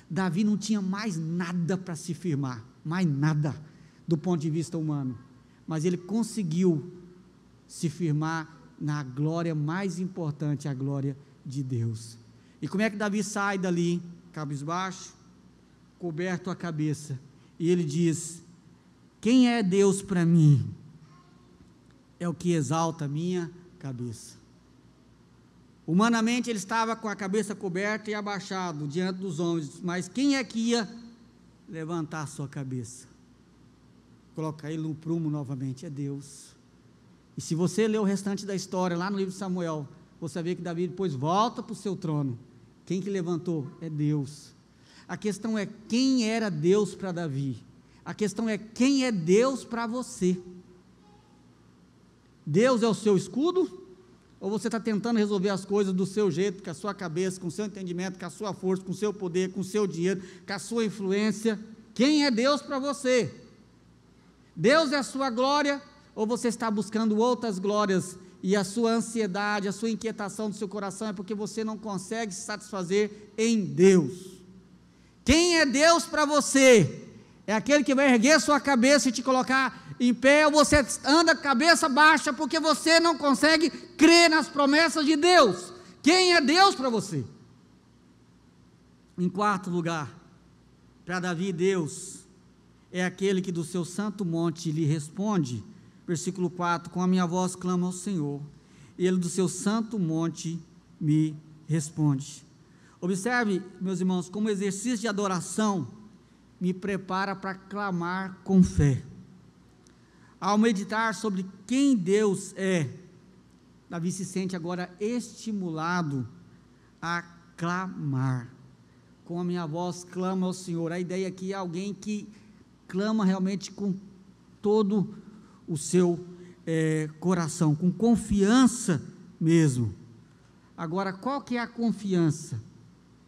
Davi não tinha mais nada para se firmar, mais nada, do ponto de vista humano, mas ele conseguiu se firmar na glória mais importante, a glória de Deus. E como é que Davi sai dali? Cabisbaixo, coberto a cabeça, e ele diz: quem é Deus para mim? É o que exalta a minha cabeça. Humanamente ele estava com a cabeça coberta e abaixado diante dos homens, mas quem é que ia levantar a sua cabeça, colocar ele no prumo novamente? É Deus. E se você ler o restante da história lá no livro de Samuel, você vê que Davi depois volta para o seu trono. Quem que levantou? É Deus. A questão é quem era Deus para Davi. A questão é quem é Deus para você. Deus é o seu escudo? Ou você está tentando resolver as coisas do seu jeito, com a sua cabeça, com o seu entendimento, com a sua força, com o seu poder, com o seu dinheiro, com a sua influência? Quem é Deus para você? Deus é a sua glória, ou você está buscando outras glórias, e a sua ansiedade, a sua inquietação do seu coração é porque você não consegue se satisfazer em Deus? Quem é Deus para você? É aquele que vai erguer sua cabeça e te colocar em pé, ou você anda cabeça baixa porque você não consegue crer nas promessas de Deus? Quem é Deus para você? Em quarto lugar, para Davi, Deus é aquele que do seu santo monte lhe responde, versículo 4, com a minha voz clama ao Senhor, e ele do seu santo monte me responde. Observe, meus irmãos, como exercício de adoração me prepara para clamar com fé. Ao meditar sobre quem Deus é, Davi se sente agora estimulado a clamar. Com a minha voz clama ao Senhor. A ideia aqui é alguém que clama realmente com todo o seu coração, com confiança mesmo. Agora, qual que é a confiança?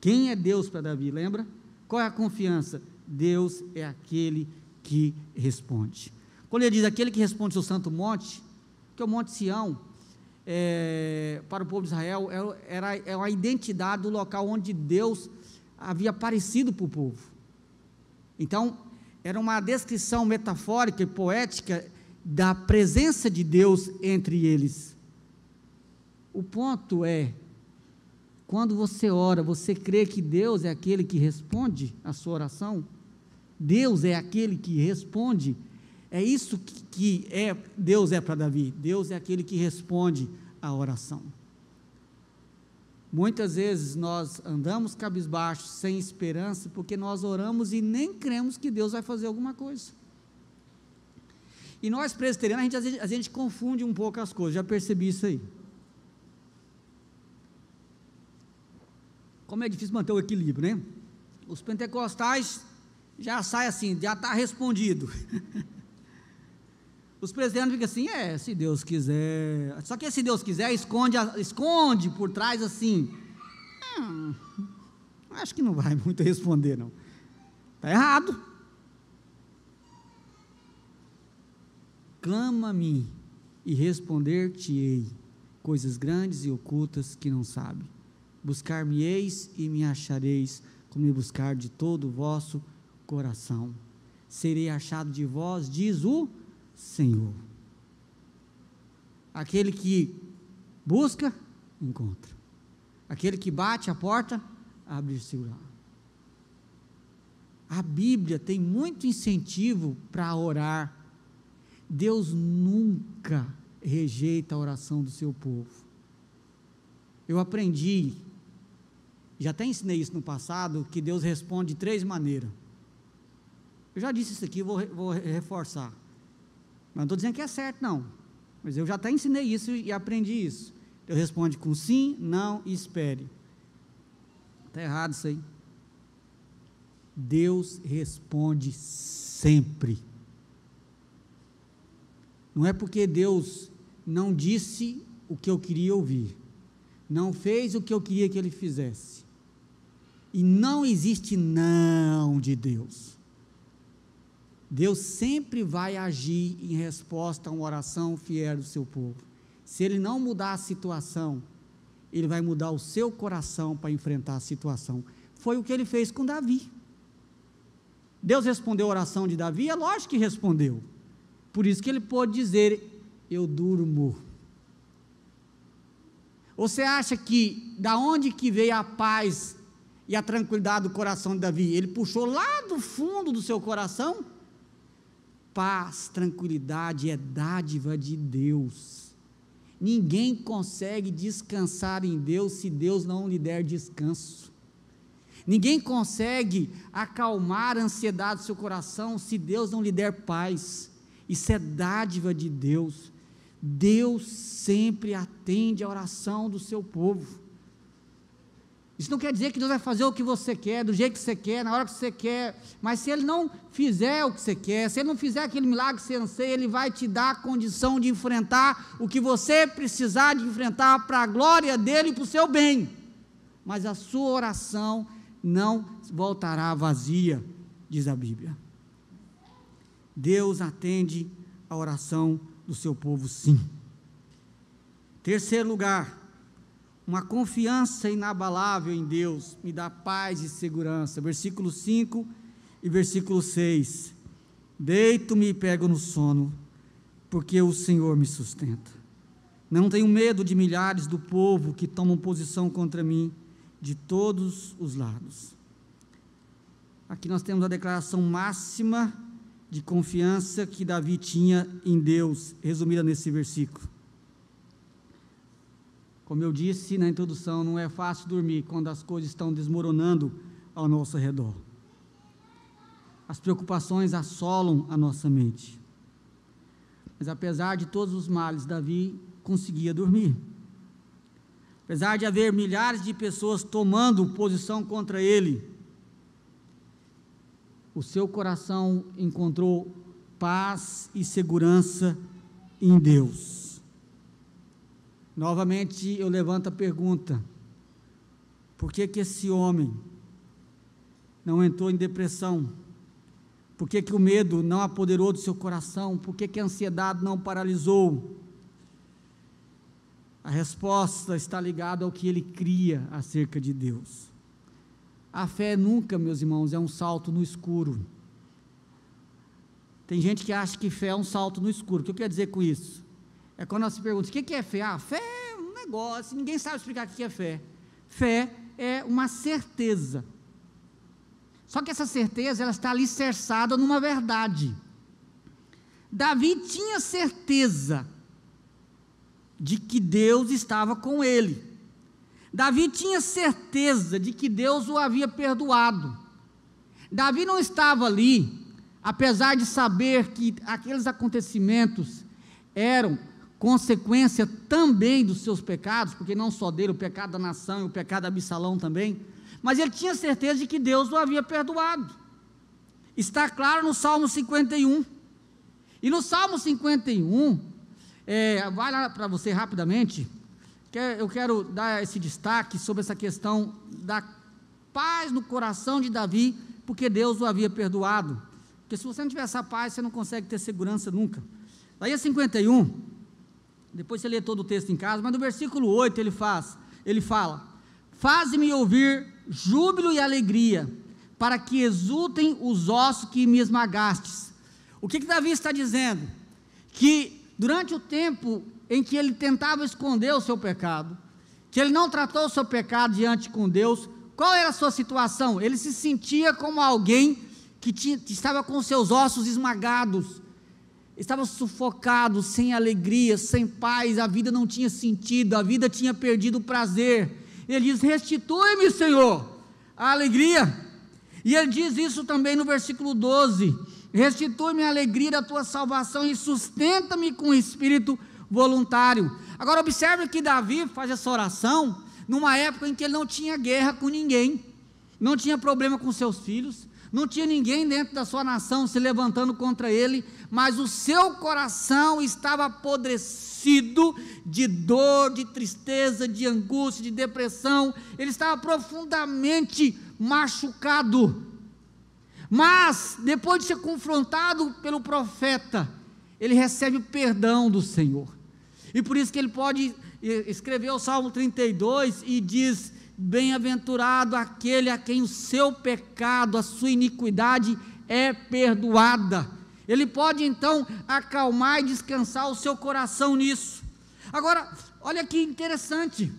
Quem é Deus para Davi, lembra? Qual é a confiança? Deus é aquele que responde. Quando ele diz aquele que responde ao santo monte, que é o Monte Sião, para o povo de Israel, era a identidade do local onde Deus havia aparecido para o povo. Então, era uma descrição metafórica e poética da presença de Deus entre eles. O ponto é, quando você ora, você crê que Deus é aquele que responde a sua oração? Deus é aquele que responde. É isso que Deus é para Davi. Deus é aquele que responde a oração. Muitas vezes nós andamos cabisbaixos, sem esperança, porque nós oramos e nem cremos que Deus vai fazer alguma coisa. E nós presbiterianos, a gente confunde um pouco as coisas, já percebi isso aí. Como é difícil manter o equilíbrio, né? Os pentecostais já saem assim, já está respondido. Os presbiterianos ficam assim, se Deus quiser. Só que se Deus quiser, esconde por trás assim. Acho que não vai muito responder, não. Está errado. Clama-me e responder-te-ei coisas grandes e ocultas que não sabe. Buscar-me-eis e me achareis, como me buscar de todo o vosso coração. Serei achado de vós, diz o Senhor. Aquele que busca, encontra. Aquele que bate a porta, abre-se-á. A Bíblia tem muito incentivo para orar. Deus nunca rejeita a oração do seu povo. Eu aprendi, já até ensinei isso no passado, que Deus responde de 3 maneiras. Eu já disse isso aqui, vou reforçar. Mas não estou dizendo que é certo, não. Mas eu já até ensinei isso e aprendi isso. Deus responde com sim, não e espere. Está errado isso aí. Deus responde sempre. Não é porque Deus não disse o que eu queria ouvir, não fez o que eu queria que Ele fizesse. E não existe não de Deus. Deus sempre vai agir em resposta a uma oração fiel do seu povo. Se Ele não mudar a situação, Ele vai mudar o seu coração para enfrentar a situação. Foi o que Ele fez com Davi. Deus respondeu a oração de Davi? É lógico que respondeu. Por isso que ele pôde dizer, eu durmo. Você acha que, da onde que veio a paz e a tranquilidade do coração de Davi? Ele puxou lá do fundo do seu coração? Paz, tranquilidade é dádiva de Deus. Ninguém consegue descansar em Deus se Deus não lhe der descanso. Ninguém consegue acalmar a ansiedade do seu coração se Deus não lhe der paz. Isso é dádiva de Deus. Deus sempre atende a oração do seu povo. Isso não quer dizer que Deus vai fazer o que você quer, do jeito que você quer, na hora que você quer, mas se Ele não fizer o que você quer, se Ele não fizer aquele milagre que você anseia, Ele vai te dar a condição de enfrentar o que você precisar de enfrentar para a glória dEle e para o seu bem, mas a sua oração não voltará vazia, diz a Bíblia. Deus atende a oração do seu povo, sim. Terceiro lugar, uma confiança inabalável em Deus me dá paz e segurança. Versículo 5 e versículo 6. Deito-me e pego no sono, porque o Senhor me sustenta. Não tenho medo de milhares do povo que tomam posição contra mim de todos os lados. Aqui nós temos a declaração máxima de confiança que Davi tinha em Deus, resumida nesse versículo. Como eu disse na introdução, não é fácil dormir quando as coisas estão desmoronando ao nosso redor. As preocupações assolam a nossa mente. Mas apesar de todos os males, Davi conseguia dormir. Apesar de haver milhares de pessoas tomando posição contra ele, o seu coração encontrou paz e segurança em Deus. Novamente eu levanto a pergunta: por que esse homem não entrou em depressão? Por que o medo não apoderou do seu coração? Por que a ansiedade não paralisou? A resposta está ligada ao que ele cria acerca de Deus. A fé nunca, meus irmãos, é um salto no escuro. Tem gente que acha que fé é um salto no escuro. O que eu quero dizer com isso? É quando nós se perguntamos, o que é fé? Fé é um negócio, ninguém sabe explicar o que é fé. Fé é uma certeza. Só que essa certeza, ela está alicerçada numa verdade. Davi tinha certeza de que Deus estava com ele. Davi tinha certeza de que Deus o havia perdoado. Davi não estava ali, apesar de saber que aqueles acontecimentos eram consequência também dos seus pecados, porque não só dele, o pecado da nação e o pecado de Absalão também, mas ele tinha certeza de que Deus o havia perdoado. Está claro no Salmo 51, e no Salmo 51, vai lá para você rapidamente, eu quero dar esse destaque sobre essa questão da paz no coração de Davi, porque Deus o havia perdoado, porque se você não tiver essa paz, você não consegue ter segurança nunca. Daí a 51, depois você lê todo o texto em casa, mas no versículo 8 ele fala, faze-me ouvir júbilo e alegria, para que exultem os ossos que me esmagastes. O que Davi está dizendo? Que durante o tempo em que ele tentava esconder o seu pecado, que ele não tratou o seu pecado diante com Deus, qual era a sua situação? Ele se sentia como alguém que estava com seus ossos esmagados, estava sufocado, sem alegria, sem paz, a vida não tinha sentido, a vida tinha perdido o prazer. Ele diz, restitui-me, Senhor, a alegria. E ele diz isso também no versículo 12, restitui-me a alegria da tua salvação e sustenta-me com espírito voluntário. Agora observe que Davi faz essa oração numa época em que ele não tinha guerra com ninguém, não tinha problema com seus filhos, não tinha ninguém dentro da sua nação se levantando contra ele, mas o seu coração estava apodrecido de dor, de tristeza, de angústia, de depressão, ele estava profundamente machucado, mas depois de ser confrontado pelo profeta, ele recebe o perdão do Senhor, e por isso que ele pode escrever o Salmo 32 e diz, bem-aventurado aquele a quem o seu pecado, a sua iniquidade é perdoada. Ele pode então acalmar e descansar o seu coração nisso. Agora, olha que interessante,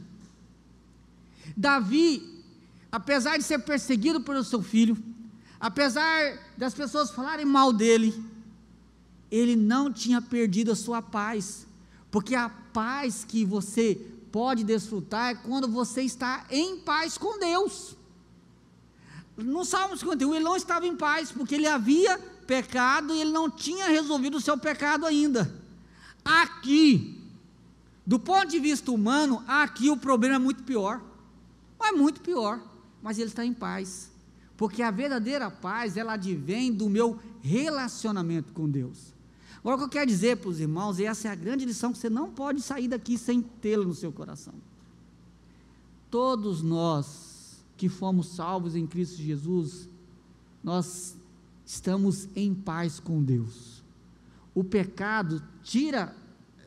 Davi, apesar de ser perseguido pelo seu filho, apesar das pessoas falarem mal dele, ele não tinha perdido a sua paz, porque a paz que você pode desfrutar é quando você está em paz com Deus. No Salmo 51 ele não estava em paz, porque ele havia pecado e ele não tinha resolvido o seu pecado ainda. Aqui, do ponto de vista humano, aqui o problema é muito pior, mas ele está em paz, porque a verdadeira paz, ela advém do meu relacionamento com Deus. Agora o que eu quero dizer para os irmãos, e essa é a grande lição que você não pode sair daqui sem tê-la no seu coração, todos nós que fomos salvos em Cristo Jesus, nós estamos em paz com Deus. O pecado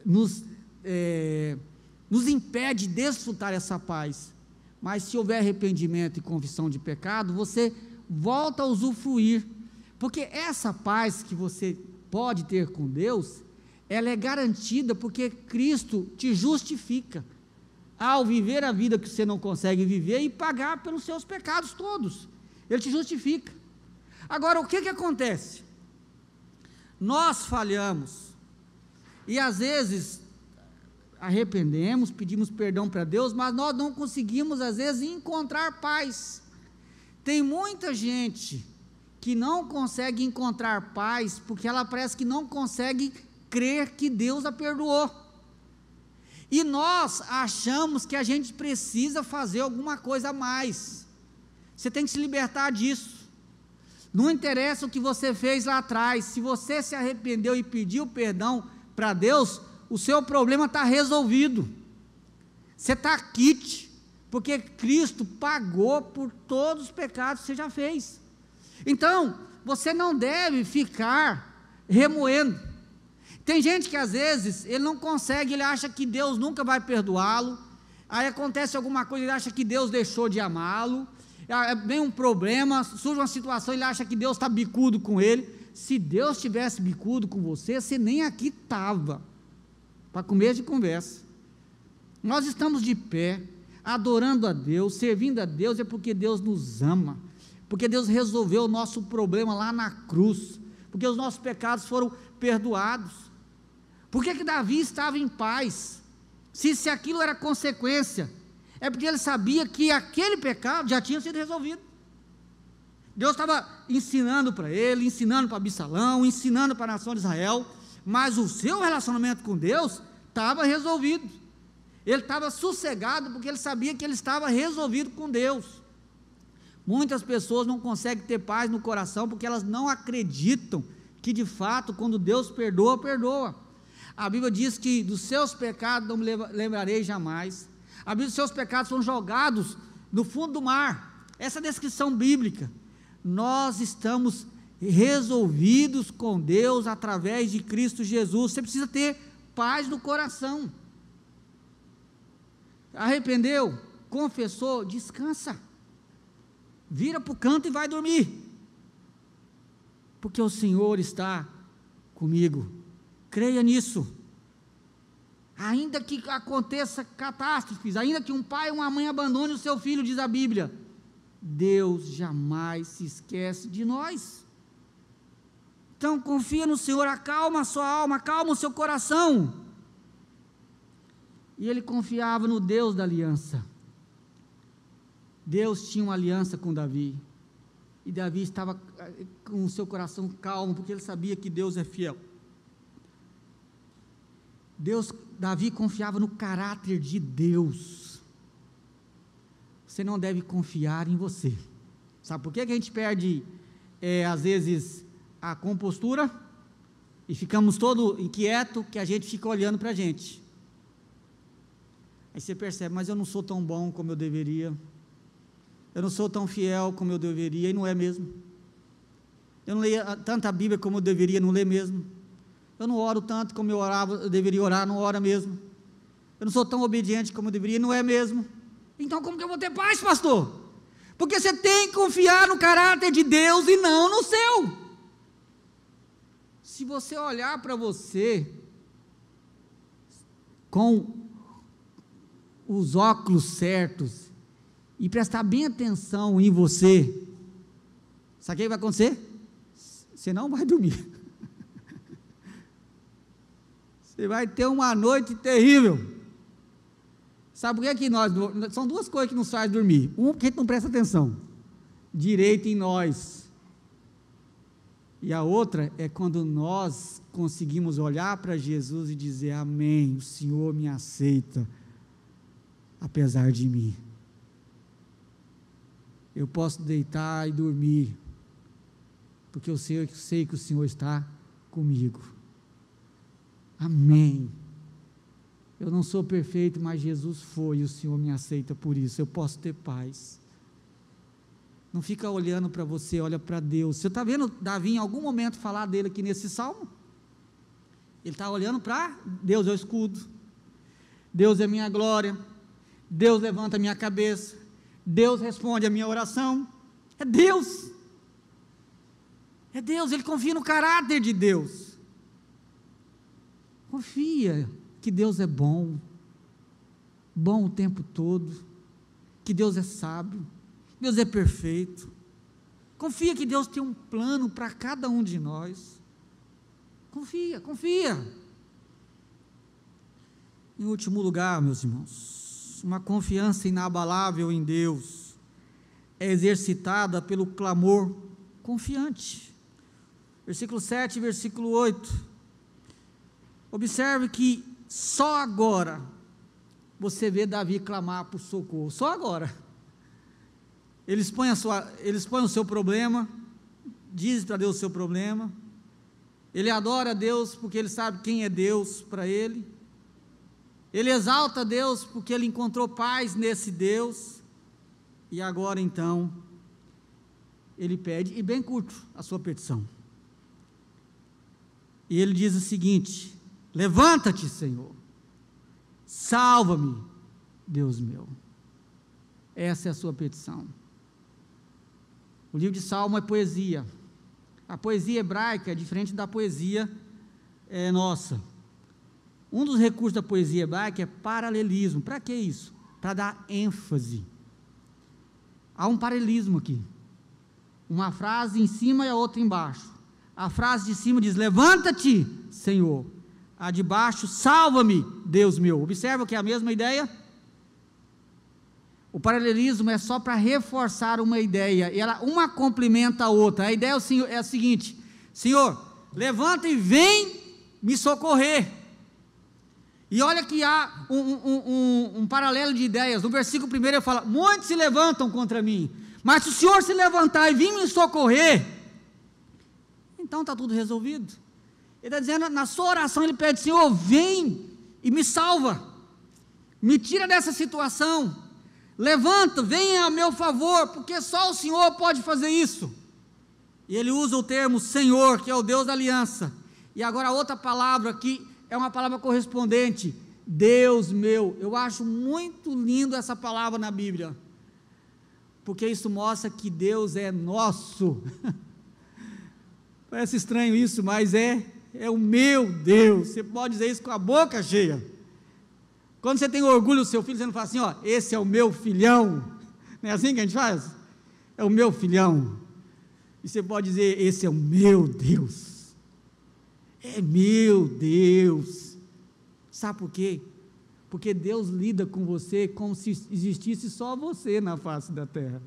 nos nos impede de desfrutar essa paz. Mas se houver arrependimento e confissão de pecado, você volta a usufruir, porque essa paz que você pode ter com Deus, ela é garantida porque Cristo te justifica, ao viver a vida que você não consegue viver e pagar pelos seus pecados todos, Ele te justifica. Agora, o que acontece? Nós falhamos, e às vezes arrependemos, pedimos perdão para Deus, mas nós não conseguimos às vezes encontrar paz. Tem muita gente que não consegue encontrar paz, porque ela parece que não consegue crer que Deus a perdoou, e nós achamos que a gente precisa fazer alguma coisa a mais. Você tem que se libertar disso. Não interessa o que você fez lá atrás, se você se arrependeu e pediu perdão para Deus, o seu problema está resolvido, você está quite, porque Cristo pagou por todos os pecados que você já fez. Então, você não deve ficar remoendo. Tem gente que às vezes, ele não consegue, ele acha que Deus nunca vai perdoá-lo, aí acontece alguma coisa, ele acha que Deus deixou de amá-lo, vem um problema, surge uma situação, ele acha que Deus está bicudo com ele. Se Deus tivesse bicudo com você, você nem aqui estava, para começo de conversa. Nós estamos de pé, adorando a Deus, servindo a Deus, é porque Deus nos ama, porque Deus resolveu o nosso problema lá na cruz, porque os nossos pecados foram perdoados. Por que Davi estava em paz? Se aquilo era consequência, é porque ele sabia que aquele pecado já tinha sido resolvido. Deus estava ensinando para ele, ensinando para Absalão, ensinando para a nação de Israel, mas o seu relacionamento com Deus estava resolvido. Ele estava sossegado, porque ele sabia que ele estava resolvido com Deus. Muitas pessoas não conseguem ter paz no coração, porque elas não acreditam que de fato, quando Deus perdoa, perdoa. A Bíblia diz que dos seus pecados não me lembrarei jamais. A Bíblia diz que seus pecados foram jogados no fundo do mar. Essa é a descrição bíblica. Nós estamos resolvidos com Deus através de Cristo Jesus. Você precisa ter paz no coração. Arrependeu, confessou, descansa, vira para o canto e vai dormir, porque o Senhor está comigo. Creia nisso. Ainda que aconteça catástrofes, ainda que um pai ou uma mãe abandone o seu filho, diz a Bíblia, Deus jamais se esquece de nós. Então confia no Senhor, acalma a sua alma, acalma o seu coração. E ele confiava no Deus da aliança. Deus tinha uma aliança com Davi, e Davi estava com o seu coração calmo, porque ele sabia que Deus é fiel. Davi confiava no caráter de Deus. Você não deve confiar em você. Sabe por que a gente perde, às vezes, a compostura, e ficamos todo inquieto, que a gente fica olhando para a gente. Aí você percebe, mas eu não sou tão bom como eu deveria, eu não sou tão fiel como eu deveria, e não é mesmo. Eu não leio tanta Bíblia como eu deveria, não lê mesmo. Eu não oro tanto como eu deveria orar, não ora mesmo. Eu não sou tão obediente como eu deveria, não é mesmo. Então como que eu vou ter paz, pastor? Porque você tem que confiar no caráter de Deus e não no seu. Se você olhar para você com os óculos certos e prestar bem atenção em você, sabe o que vai acontecer? Você não vai dormir. Você vai ter uma noite terrível. Sabe por que são duas coisas que nos faz dormir. Uma, porque a gente não presta atenção direito em nós, e a outra é quando nós conseguimos olhar para Jesus e dizer, amém, o Senhor me aceita, apesar de mim. Eu posso deitar e dormir, porque eu sei que o Senhor está comigo. Amém. Eu não sou perfeito, mas Jesus foi, e o Senhor me aceita por isso. Eu posso ter paz. Não fica olhando para você, olha para Deus. Você está vendo Davi em algum momento falar dele aqui nesse salmo? Ele está olhando para Deus, é o escudo. Deus é minha glória, Deus levanta a minha cabeça, Deus responde a minha oração. É Deus, ele confia no caráter de Deus, confia que Deus é bom o tempo todo, que Deus é sábio, Deus é perfeito, confia que Deus tem um plano para cada um de nós, confia. Em último lugar, meus irmãos, uma confiança inabalável em Deus é exercitada pelo clamor confiante. Versículo 7 e versículo 8. Observe que só agora você vê Davi clamar por socorro, só agora. Ele expõe o seu problema, diz para Deus o seu problema, ele adora a Deus porque ele sabe quem é Deus para ele, ele exalta a Deus porque ele encontrou paz nesse Deus, e agora então, ele pede, e bem curto a sua petição, e ele diz o seguinte: levanta-te, Senhor, salva-me, Deus meu. Essa é a sua petição. O livro de Salmo é poesia. A poesia hebraica é diferente da poesia nossa. Um dos recursos da poesia hebraica é paralelismo. Para que isso? Para dar ênfase. Há um paralelismo aqui. Uma frase em cima e a outra embaixo. A frase de cima diz: levanta-te, Senhor. A de baixo: salva-me, Deus meu. Observa que é a mesma ideia. O paralelismo é só para reforçar uma ideia, e uma complementa a outra. A ideia é a seguinte: Senhor, levanta e vem me socorrer. E olha que há um paralelo de ideias. No versículo 1 ele fala: muitos se levantam contra mim, mas se o Senhor se levantar e vir me socorrer, então está tudo resolvido. Ele está dizendo, na sua oração ele pede: Senhor, vem e me salva, me tira dessa situação, levanta, venha a meu favor, porque só o Senhor pode fazer isso. E ele usa o termo Senhor, que é o Deus da aliança. E agora outra palavra aqui é uma palavra correspondente: Deus meu. Eu acho muito lindo essa palavra na Bíblia, porque isso mostra que Deus é nosso. Parece estranho isso, mas é o meu Deus. Você pode dizer isso com a boca cheia. Quando você tem orgulho do seu filho, você não fala assim: ó, esse é o meu filhão. Não é assim que a gente faz? É o meu filhão. E você pode dizer: esse é o meu Deus. É meu Deus. Sabe por quê? Porque Deus lida com você como se existisse só você na face da terra.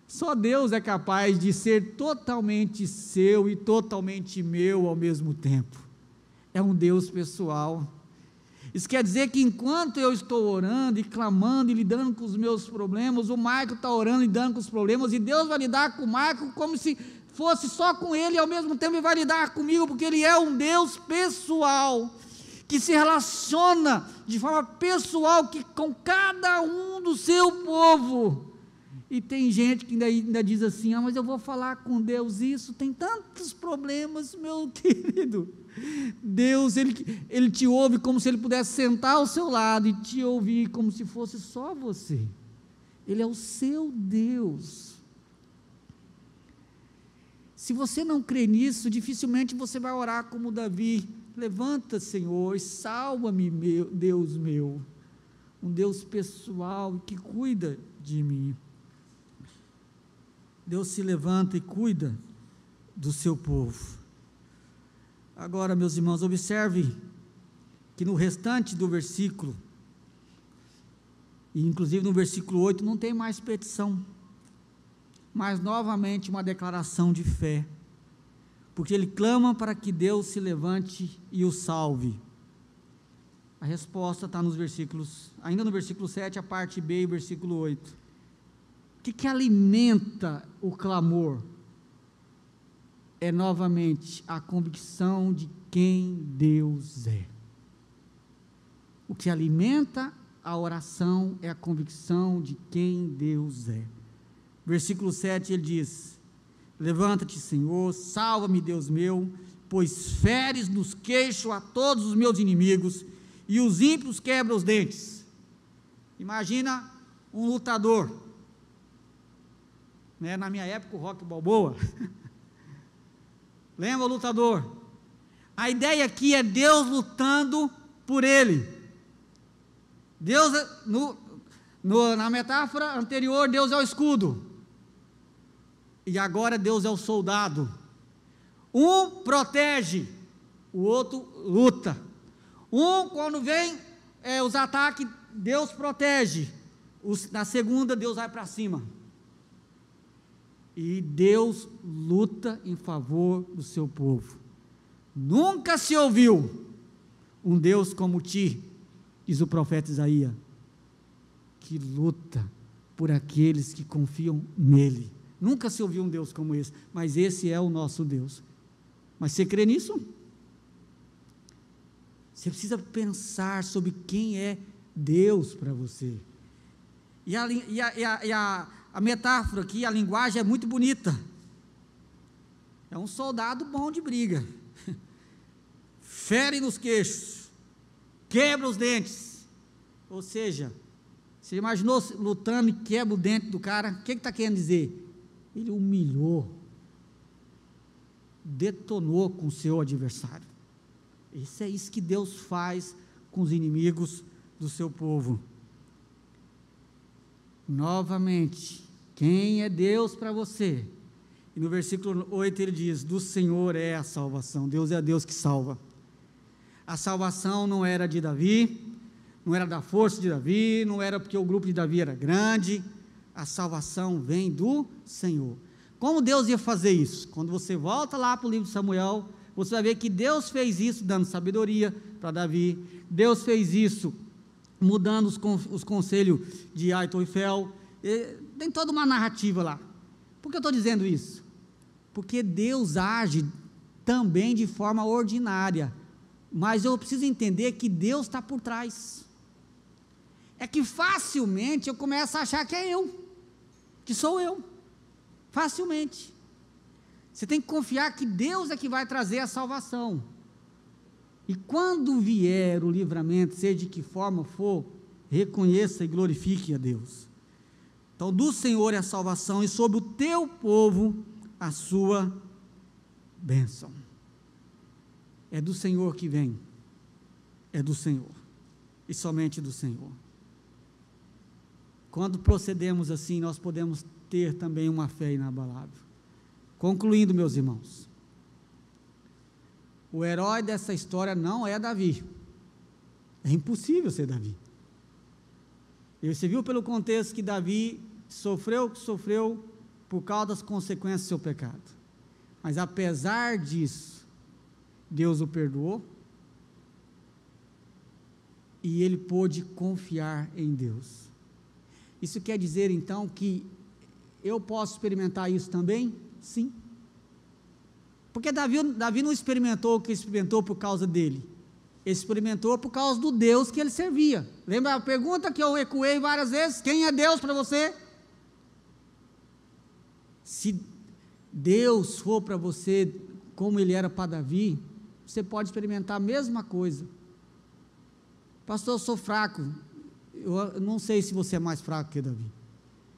Só Deus é capaz de ser totalmente seu e totalmente meu ao mesmo tempo. É um Deus pessoal. Isso quer dizer que enquanto eu estou orando e clamando e lidando com os meus problemas, o Marco está orando e lidando com os problemas, e Deus vai lidar com o Marco como se fosse só com ele, e ao mesmo tempo ele vai lidar comigo, porque ele é um Deus pessoal, que se relaciona de forma pessoal com cada um do seu povo. E tem gente que ainda diz assim: mas eu vou falar com Deus isso, tem tantos problemas, meu querido. Deus, ele te ouve como se ele pudesse sentar ao seu lado e te ouvir como se fosse só você. Ele é o seu Deus. Se você não crê nisso, dificilmente você vai orar como Davi: levanta, Senhor, e salva-me, Deus meu. Um Deus pessoal que cuida de mim. Deus se levanta e cuida do seu povo. Agora, meus irmãos, observe que no restante do versículo, e inclusive no versículo 8, não tem mais petição, mas novamente uma declaração de fé, porque ele clama para que Deus se levante e o salve. A resposta está nos versículos, ainda no versículo 7, a parte B, e versículo 8. O que alimenta o clamor? É novamente a convicção de quem Deus é. O que alimenta a oração é a convicção de quem Deus é. Versículo 7 ele diz: levanta-te, Senhor, salva-me, Deus meu, pois feres nos queixos a todos os meus inimigos e os ímpios quebram os dentes. Imagina um lutador, né? Na minha época o Rocky Balboa, lembra o lutador? A ideia aqui é Deus lutando por ele. Deus, na metáfora anterior, Deus é o escudo, e agora Deus é o soldado. Um protege, o outro luta. Um, quando vem os ataques, Deus protege. Na segunda, Deus vai para cima. E Deus luta em favor do seu povo. Nunca se ouviu um Deus como ti, diz o profeta Isaías, que luta por aqueles que confiam nele. Nunca se ouviu um Deus como esse, mas esse é o nosso Deus. Mas você crê nisso? Você precisa pensar sobre quem é Deus para você. E a metáfora aqui, a linguagem é muito bonita. É um soldado bom de briga. Fere nos queixos, quebra os dentes. Ou seja, você imaginou lutando e quebra o dente do cara? O que está querendo dizer? Ele humilhou, detonou com o seu adversário. É isso que Deus faz com os inimigos do seu povo. Novamente, quem é Deus para você? E no versículo 8 ele diz: do Senhor é a salvação. Deus é Deus que salva. A salvação não era de Davi, não era da força de Davi, não era porque o grupo de Davi era grande. A salvação vem do Senhor. Como Deus ia fazer isso? Quando você volta lá para o livro de Samuel, você vai ver que Deus fez isso dando sabedoria para Davi. Deus fez isso mudando os conselhos de Aitofel. Tem toda uma narrativa lá. Por que eu estou dizendo isso? Porque Deus age também de forma ordinária, mas eu preciso entender que Deus está por trás. É que facilmente eu começo a achar que é eu, que sou eu, facilmente. Você tem que confiar que Deus é que vai trazer a salvação, e quando vier o livramento, seja de que forma for, reconheça e glorifique a Deus. Então, do Senhor é a salvação, e sobre o teu povo a sua bênção. É do Senhor que vem, é do Senhor, e somente do Senhor. Quando procedemos assim, nós podemos ter também uma fé inabalável. Concluindo, meus irmãos, o herói dessa história não é Davi. É impossível ser Davi. E você viu pelo contexto que Davi sofreu o que sofreu por causa das consequências do seu pecado. Mas apesar disso, Deus o perdoou e ele pôde confiar em Deus. Isso quer dizer então que eu posso experimentar isso também? Sim. Porque Davi não experimentou o que experimentou por causa dele. Ele experimentou por causa do Deus que ele servia. Lembra a pergunta que eu ecoei várias vezes? Quem é Deus para você? Se Deus for para você como ele era para Davi, você pode experimentar a mesma coisa. Pastor, eu sou fraco. Eu não sei se você é mais fraco que Davi.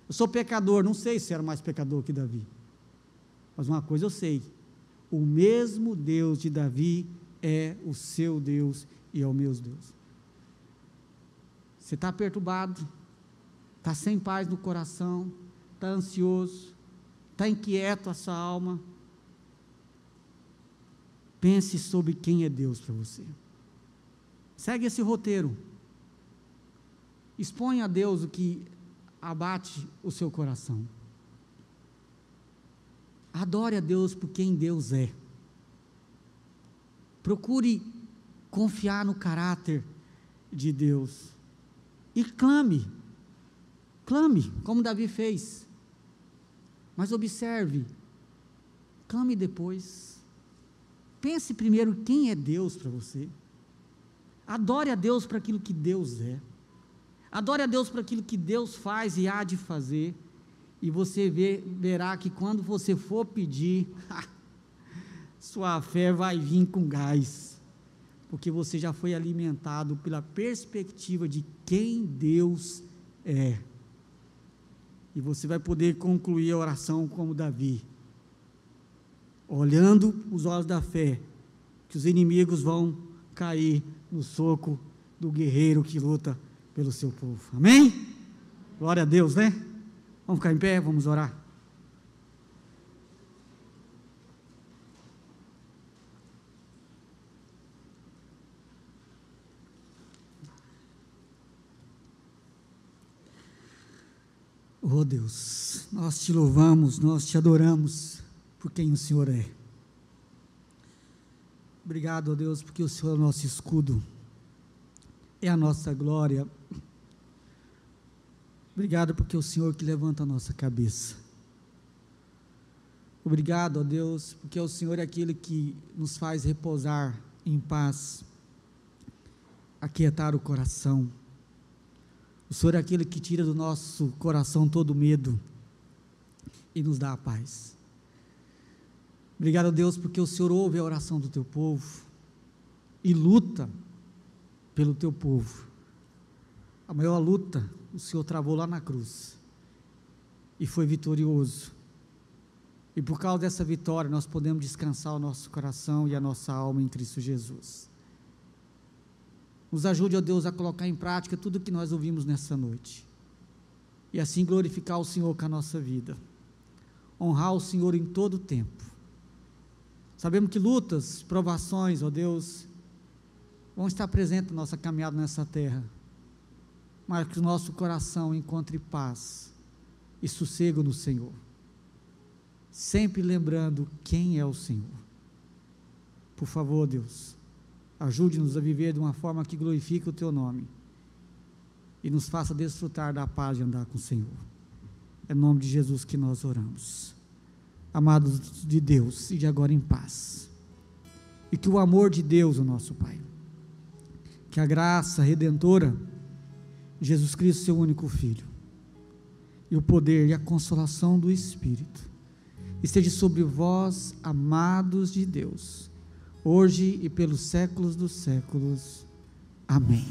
Eu sou pecador, não sei se era mais pecador que Davi. Mas uma coisa eu sei: o mesmo Deus de Davi é o seu Deus e é o meu Deus. Você está perturbado, está sem paz no coração, está ansioso, está inquieto a sua alma. Pense sobre quem é Deus para você. Segue esse roteiro. Exponha a Deus o que abate o seu coração. Adore a Deus por quem Deus é. Procure confiar no caráter de Deus. E clame, como Davi fez. Mas observe, clame depois. Pense primeiro quem é Deus para você. Adore a Deus por aquilo que Deus é. Adore a Deus por aquilo que Deus faz e há de fazer. E você verá que quando você for pedir, sua fé vai vir com gás, porque você já foi alimentado pela perspectiva de quem Deus é. E você vai poder concluir a oração como Davi, olhando os olhos da fé, que os inimigos vão cair no soco do guerreiro que luta pelo seu povo. Amém? Glória a Deus, né? Vamos ficar em pé, vamos orar. Oh Deus, nós te louvamos, nós te adoramos por quem o Senhor é. Obrigado, oh Deus, porque o Senhor é o nosso escudo, é a nossa glória. Obrigado porque é o Senhor que levanta a nossa cabeça. Obrigado, ó Deus, porque o Senhor é aquele que nos faz repousar em paz, aquietar o coração. O Senhor é aquele que tira do nosso coração todo medo e nos dá a paz. Obrigado, Deus, porque o Senhor ouve a oração do teu povo e luta pelo teu povo. A maior luta o Senhor travou lá na cruz e foi vitorioso. E por causa dessa vitória nós podemos descansar o nosso coração e a nossa alma em Cristo Jesus. Nos ajude, ó Deus, a colocar em prática tudo o que nós ouvimos nessa noite, e assim glorificar o Senhor com a nossa vida, honrar o Senhor em todo o tempo. Sabemos que lutas, provações, ó Deus, vão estar presentes na nossa caminhada nessa terra, mas que o nosso coração encontre paz e sossego no Senhor, sempre lembrando quem é o Senhor. Por favor, Deus, ajude-nos a viver de uma forma que glorifique o Teu nome e nos faça desfrutar da paz de andar com o Senhor. É em nome de Jesus que nós oramos. Amados de Deus, e de agora em paz. E que o amor de Deus, o nosso Pai, que a graça redentora, Jesus Cristo, seu único Filho, e o poder e a consolação do Espírito, esteja sobre vós, amados de Deus, hoje e pelos séculos dos séculos. Amém.